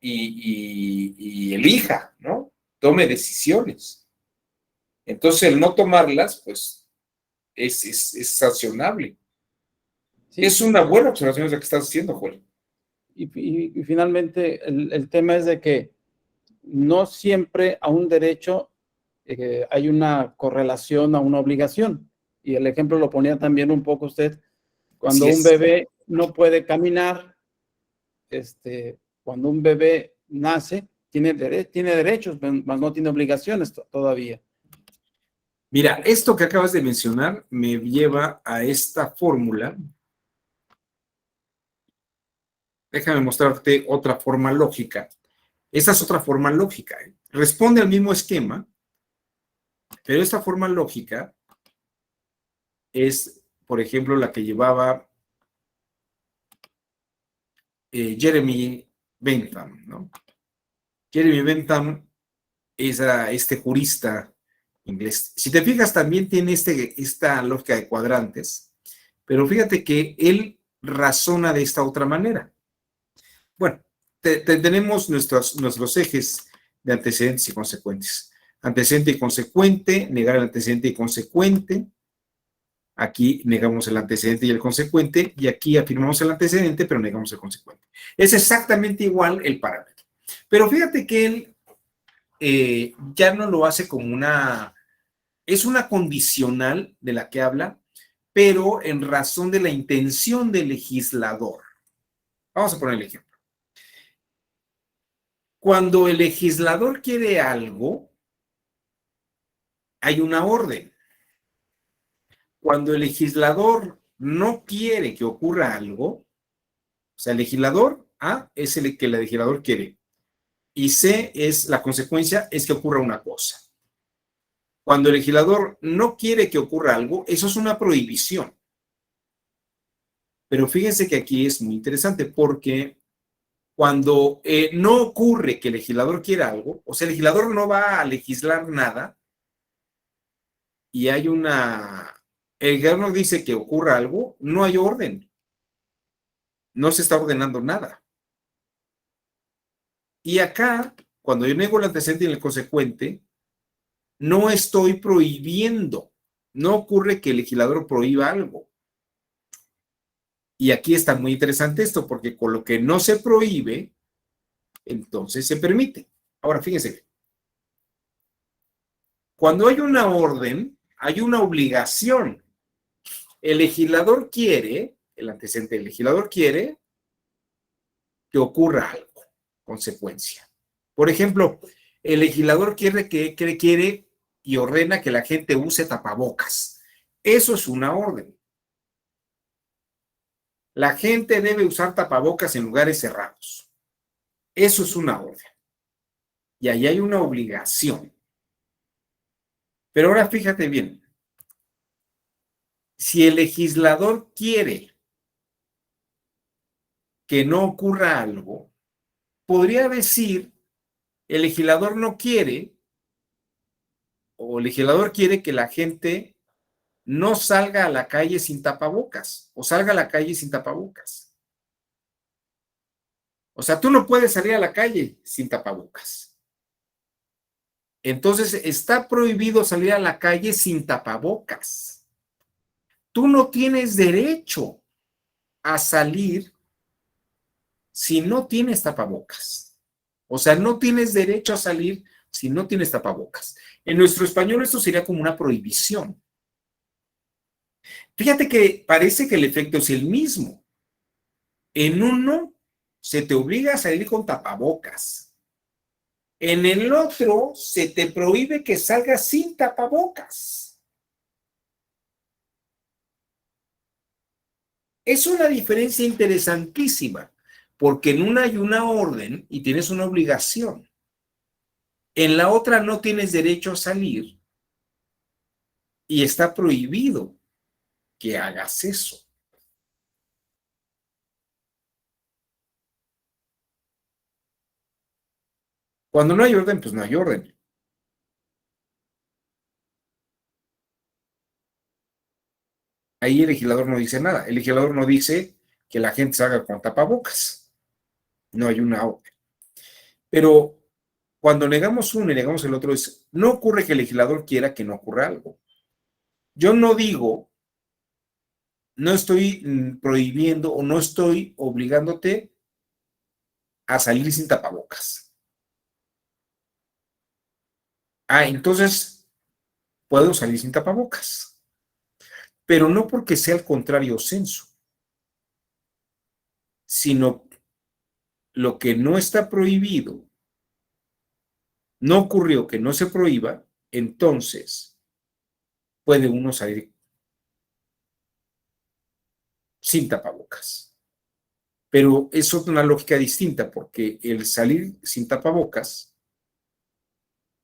y elija, ¿no? Tome decisiones. Entonces, el no tomarlas, pues, es sancionable. Sí, Es una buena observación la que estás haciendo, Joel. y finalmente el tema es de que no siempre a un derecho hay una correlación a una obligación. Y el ejemplo lo ponía también un poco usted, cuando un bebé no puede caminar, cuando un bebé nace, tiene derechos, mas no tiene obligaciones todavía. Mira, esto que acabas de mencionar me lleva a esta fórmula. Déjame mostrarte otra forma lógica. Esta es otra forma lógica. Responde al mismo esquema, pero esta forma lógica es, por ejemplo, la que llevaba Jeremy Bentham, ¿no? Jeremy Bentham es este jurista inglés. Si te fijas, también tiene esta lógica de cuadrantes, pero fíjate que él razona de esta otra manera. Bueno, tenemos nuestros ejes de antecedentes y consecuentes. Antecedente y consecuente, negar el antecedente y consecuente. Aquí negamos el antecedente y el consecuente, y aquí afirmamos el antecedente, pero negamos el consecuente. Es exactamente igual el parámetro. Pero fíjate que él ya no lo hace como es una condicional de la que habla, pero en razón de la intención del legislador. Vamos a poner el ejemplo. Cuando el legislador quiere algo, hay una orden. Cuando el legislador no quiere que ocurra algo, o sea, el legislador A es el que el legislador quiere y C es la consecuencia, es que ocurra una cosa. Cuando el legislador no quiere que ocurra algo, eso es una prohibición. Pero fíjense que aquí es muy interesante porque cuando no ocurre que el legislador quiera algo, o sea, el legislador no va a legislar nada y hay el legislador dice que ocurra algo, no hay orden. No se está ordenando nada. Y acá, cuando yo nego el antecedente y el consecuente, no estoy prohibiendo. No ocurre que el legislador prohíba algo. Y aquí está muy interesante esto, porque con lo que no se prohíbe, entonces se permite. Ahora, fíjense. Cuando hay una orden, hay una obligación. El legislador quiere, el antecedente del legislador quiere que ocurra algo, consecuencia. Por ejemplo, el legislador quiere y ordena que la gente use tapabocas. Eso es una orden. La gente debe usar tapabocas en lugares cerrados. Eso es una orden. Y ahí hay una obligación. Pero ahora fíjate bien. Si el legislador quiere que no ocurra algo, podría decir, el legislador no quiere, o el legislador quiere que la gente no salga a la calle sin tapabocas, o salga a la calle sin tapabocas. O sea, tú no puedes salir a la calle sin tapabocas. Entonces, está prohibido salir a la calle sin tapabocas. Tú no tienes derecho a salir si no tienes tapabocas. O sea, no tienes derecho a salir si no tienes tapabocas. En nuestro español esto sería como una prohibición. Fíjate que parece que el efecto es el mismo. En uno se te obliga a salir con tapabocas. En el otro se te prohíbe que salgas sin tapabocas. Es una diferencia interesantísima, porque en una hay una orden y tienes una obligación. En la otra no tienes derecho a salir y está prohibido que hagas eso. Cuando no hay orden, pues no hay orden. Ahí el legislador no dice nada. El legislador no dice que la gente salga con tapabocas. No hay una orden. Pero cuando negamos uno y negamos el otro, no ocurre que el legislador quiera que no ocurra algo. Yo no digo, no estoy prohibiendo o no estoy obligándote a salir sin tapabocas. Entonces puedo salir sin tapabocas. Pero no porque sea el contrario censo, sino lo que no está prohibido, no ocurrió que no se prohíba, entonces puede uno salir sin tapabocas. Pero es una lógica distinta, porque el salir sin tapabocas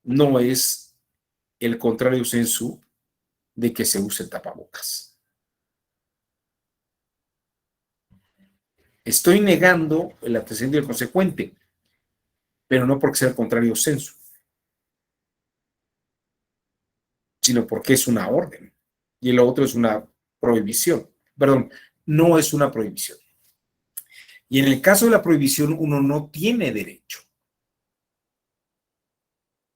no es el contrario sensu de que se use el tapabocas. Estoy negando el antecedente y el consecuente, pero no porque sea el contrario sensu, sino porque es una orden y lo otro es una prohibición. Perdón, no es una prohibición. Y en el caso de la prohibición, uno no tiene derecho.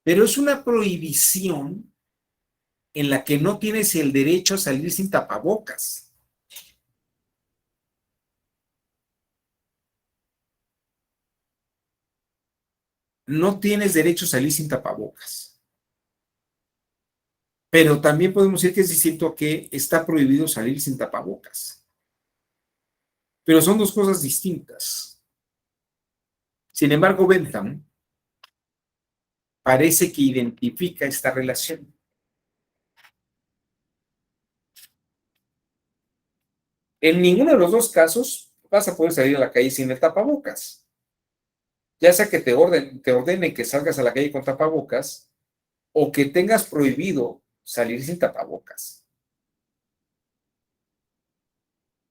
Pero es una prohibición en la que no tienes el derecho a salir sin tapabocas. no tienes derecho a salir sin tapabocas. Pero también podemos decir que es distinto a que está prohibido salir sin tapabocas. Pero son dos cosas distintas. Sin embargo, Bentham parece que identifica esta relación. En ninguno de los dos casos vas a poder salir a la calle sin el tapabocas. Ya sea que te ordenen que salgas a la calle con tapabocas o que tengas prohibido salir sin tapabocas.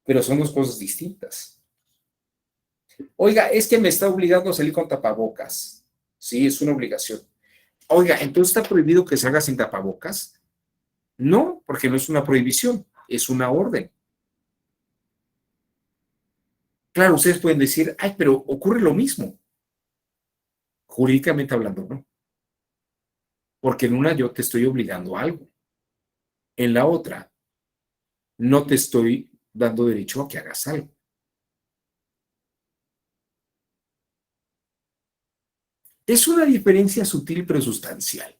Pero son dos cosas distintas. Oiga, es que me está obligando a salir con tapabocas. Sí, es una obligación. Oiga, ¿entonces está prohibido que salga sin tapabocas? No, porque no es una prohibición, es una orden. Claro, ustedes pueden decir, ay, pero ocurre lo mismo. Jurídicamente hablando, no. Porque en una yo te estoy obligando a algo. En la otra, no te estoy dando derecho a que hagas algo. Es una diferencia sutil pero sustancial.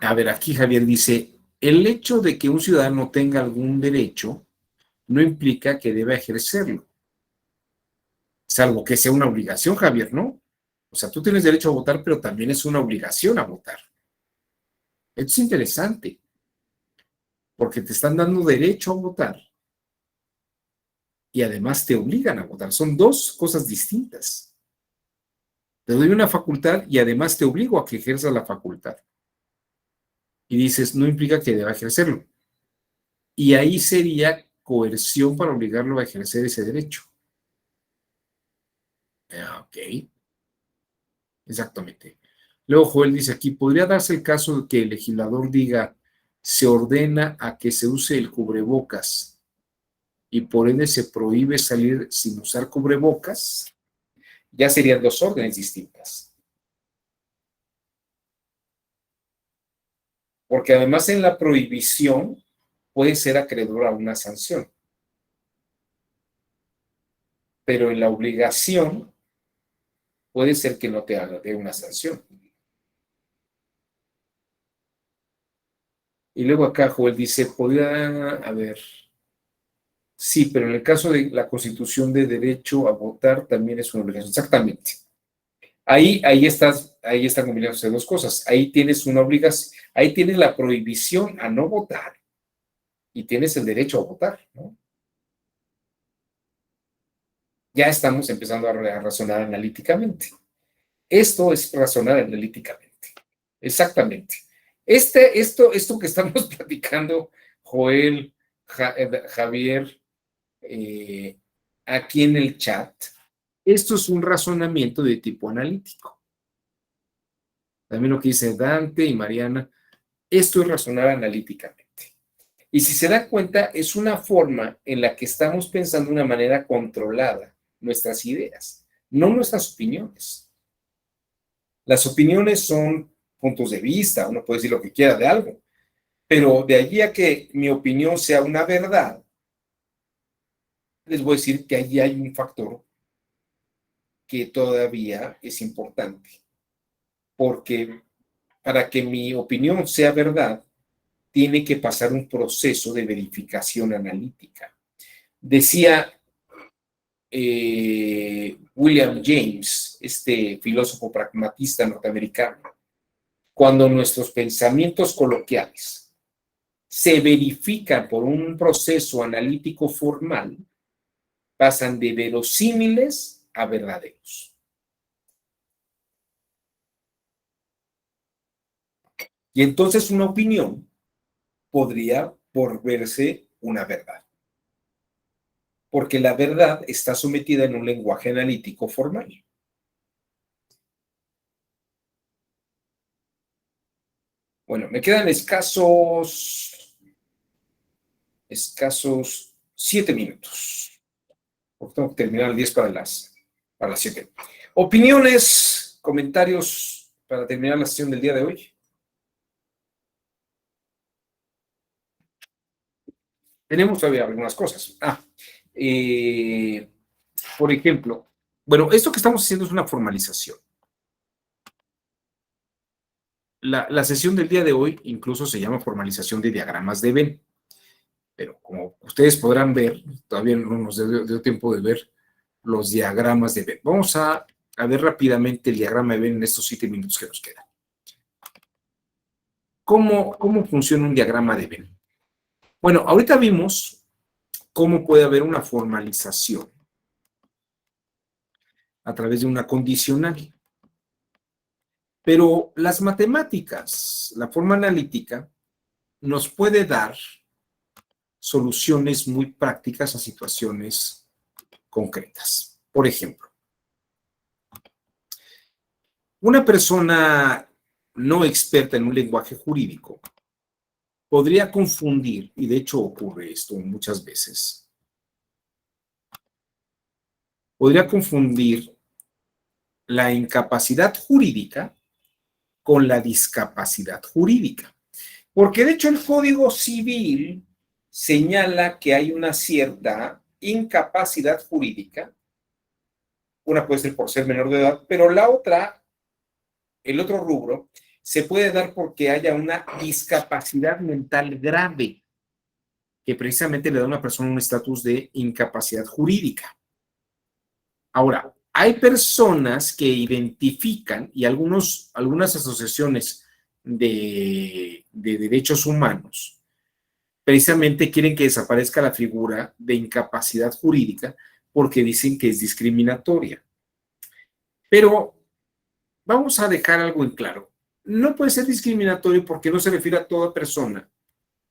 A ver, aquí Javier dice, el hecho de que un ciudadano tenga algún derecho no implica que deba ejercerlo, salvo que sea una obligación, Javier, ¿no? O sea, tú tienes derecho a votar, pero también es una obligación a votar. Esto es interesante, porque te están dando derecho a votar y además te obligan a votar. Son dos cosas distintas. Te doy una facultad y además te obligo a que ejerzas la facultad. Y dices, no implica que deba ejercerlo. Y ahí sería coerción para obligarlo a ejercer ese derecho. Ok, exactamente. Luego Joel dice aquí, ¿podría darse el caso de que el legislador diga, se ordena a que se use el cubrebocas y por ende se prohíbe salir sin usar cubrebocas? Ya serían dos órdenes distintas. Porque además en la prohibición puede ser acreedor a una sanción. Pero en la obligación puede ser que no te haga de una sanción. Y luego acá Joel dice, podría, a ver, sí, pero en el caso de la constitución de derecho a votar también es una obligación. Exactamente. Ahí están combinándose dos cosas. Ahí tienes una obligación, ahí tienes la prohibición a no votar y tienes el derecho a votar, ¿no? Ya estamos empezando a razonar analíticamente. Esto es razonar analíticamente. Exactamente. Esto que estamos platicando, Joel, Javier, aquí en el chat, esto es un razonamiento de tipo analítico. También lo que dice Dante y Mariana, esto es razonar analíticamente. Y si se da cuenta, es una forma en la que estamos pensando de una manera controlada nuestras ideas, no nuestras opiniones. Las opiniones son puntos de vista, uno puede decir lo que quiera de algo, pero de allí a que mi opinión sea una verdad, les voy a decir que allí hay un factor que todavía es importante, porque para que mi opinión sea verdad, tiene que pasar un proceso de verificación analítica. Decía William James, este filósofo pragmatista norteamericano, cuando nuestros pensamientos coloquiales se verifican por un proceso analítico formal, pasan de verosímiles a verdaderos. Y entonces una opinión podría volverse una verdad, porque la verdad está sometida en un lenguaje analítico formal. Bueno, me quedan escasos 7 minutos. Porque tengo que terminar el 10 para las 7. Opiniones, comentarios para terminar la sesión del día de hoy. Tenemos todavía algunas cosas. Por ejemplo, Bueno, esto que estamos haciendo es una formalización. La sesión del día de hoy incluso se llama formalización de diagramas de Venn. Pero como ustedes podrán ver, todavía no nos dio tiempo de ver los diagramas de Venn. Vamos a ver rápidamente el diagrama de Venn en estos 7 minutos que nos quedan. ¿Cómo funciona un diagrama de Venn? Bueno, ahorita vimos cómo puede haber una formalización a través de una condicional. Pero las matemáticas, la forma analítica, nos puede dar soluciones muy prácticas a situaciones concretas. Por ejemplo, una persona no experta en un lenguaje jurídico podría confundir, y de hecho ocurre esto muchas veces, podría confundir la incapacidad jurídica con la discapacidad jurídica. Porque de hecho el Código Civil señala que hay una cierta incapacidad jurídica. Una puede ser por ser menor de edad, pero la otra, el otro rubro, se puede dar porque haya una discapacidad mental grave, que precisamente le da a una persona un estatus de incapacidad jurídica. Ahora, hay personas que identifican, y algunas asociaciones de derechos humanos precisamente quieren que desaparezca la figura de incapacidad jurídica porque dicen que es discriminatoria. Pero vamos a dejar algo en claro. No puede ser discriminatorio porque no se refiere a toda persona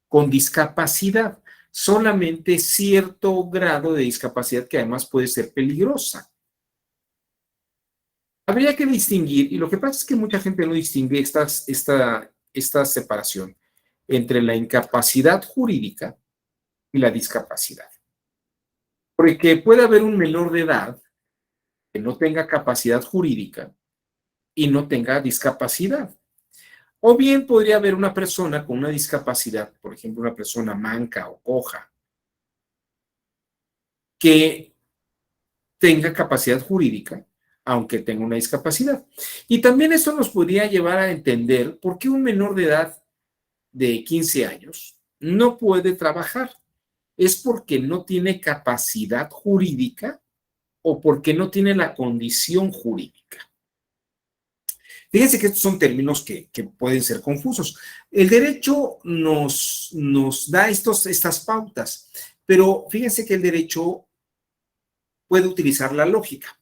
con discapacidad, solamente cierto grado de discapacidad que además puede ser peligrosa. Habría que distinguir, y lo que pasa es que mucha gente no distingue esta separación entre la incapacidad jurídica y la discapacidad. Porque puede haber un menor de edad que no tenga capacidad jurídica y no tenga discapacidad. O bien podría haber una persona con una discapacidad, por ejemplo, una persona manca o coja, que tenga capacidad jurídica, aunque tenga una discapacidad. Y también esto nos podría llevar a entender por qué un menor de edad de 15 años no puede trabajar. ¿Es porque no tiene capacidad jurídica o porque no tiene la condición jurídica? Fíjense que estos son términos que pueden ser confusos. El derecho nos da estas pautas, pero fíjense que el derecho puede utilizar la lógica.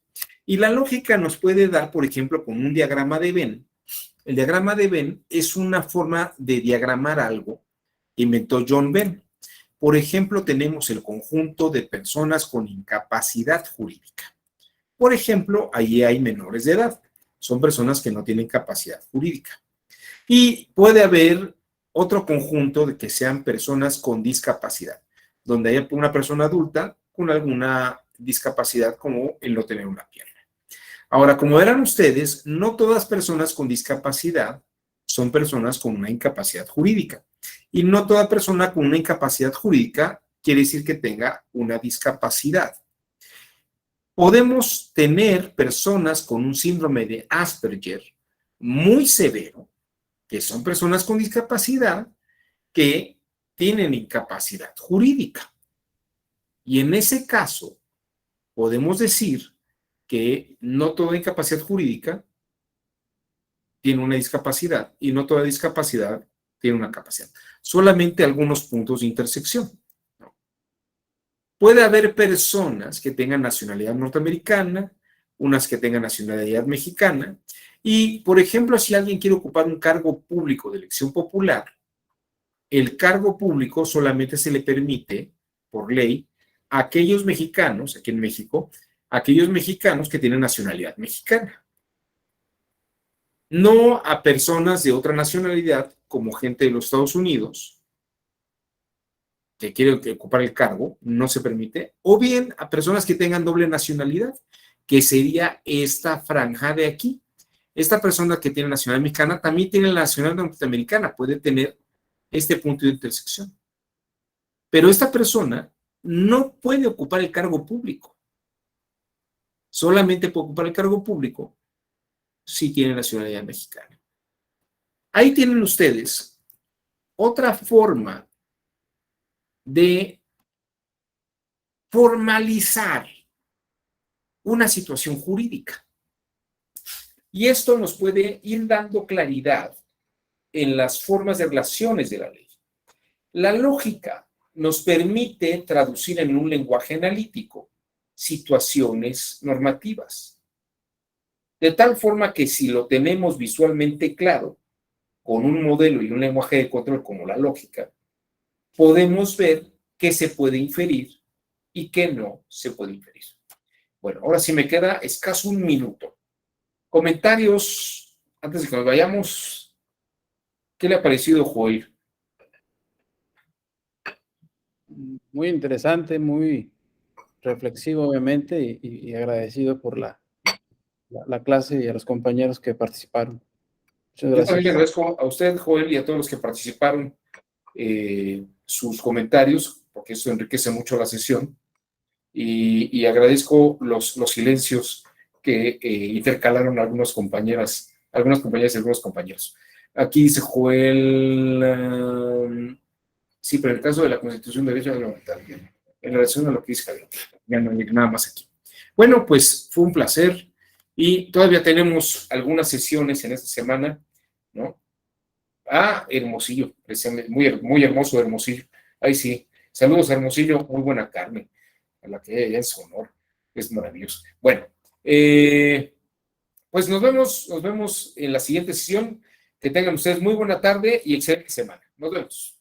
Y la lógica nos puede dar, por ejemplo, con un diagrama de Venn. El diagrama de Venn es una forma de diagramar algo que inventó John Venn. Por ejemplo, tenemos el conjunto de personas con incapacidad jurídica. Por ejemplo, ahí hay menores de edad. Son personas que no tienen capacidad jurídica. Y puede haber otro conjunto de que sean personas con discapacidad, donde haya una persona adulta con alguna discapacidad como el no tener una pierna. Ahora, como verán ustedes, no todas personas con discapacidad son personas con una incapacidad jurídica. Y no toda persona con una incapacidad jurídica quiere decir que tenga una discapacidad. Podemos tener personas con un síndrome de Asperger muy severo, que son personas con discapacidad, que tienen incapacidad jurídica. Y en ese caso, podemos decir que no toda incapacidad jurídica tiene una discapacidad y no toda discapacidad tiene una capacidad. Solamente algunos puntos de intersección. Puede haber personas que tengan nacionalidad norteamericana, unas que tengan nacionalidad mexicana, y, por ejemplo, si alguien quiere ocupar un cargo público de elección popular, el cargo público solamente se le permite, por ley, a aquellos mexicanos, aquí en México, aquellos mexicanos que tienen nacionalidad mexicana. No a personas de otra nacionalidad, como gente de los Estados Unidos, que quiere ocupar el cargo, no se permite, o bien a personas que tengan doble nacionalidad, que sería esta franja de aquí. Esta persona que tiene nacionalidad mexicana también tiene la nacionalidad norteamericana, puede tener este punto de intersección. Pero esta persona no puede ocupar el cargo público. Solamente puede ocupar el cargo público si tiene nacionalidad mexicana. Ahí tienen ustedes otra forma de formalizar una situación jurídica. Y esto nos puede ir dando claridad en las formas de relaciones de la ley. La lógica nos permite traducir en un lenguaje analítico situaciones normativas. De tal forma que si lo tenemos visualmente claro, con un modelo y un lenguaje de control como la lógica, podemos ver qué se puede inferir y qué no se puede inferir. Bueno, ahora sí me queda escaso un minuto. Comentarios antes de que nos vayamos. ¿Qué le ha parecido, Joel? Muy interesante, muy reflexivo, obviamente, y agradecido por la clase y a los compañeros que participaron. Muchas Yo también le gracias. agradezco a usted, Joel, y a todos los que participaron sus comentarios, porque eso enriquece mucho la sesión. Y agradezco los silencios que intercalaron algunas compañeras y algunos compañeros. Aquí dice Joel, sí, pero en el caso de la Constitución de Derecho de la Humanidad, en relación a lo que dice Javier, ya no hay nada más aquí. Bueno, pues fue un placer y todavía tenemos algunas sesiones en esta semana, ¿no? Hermosillo, muy hermoso Hermosillo. Ahí sí, saludos a Hermosillo, muy buena carne, a la que hay allá en Sonora, es maravilloso. Bueno, pues nos vemos en la siguiente sesión. Que tengan ustedes muy buena tarde y excelente semana. Nos vemos.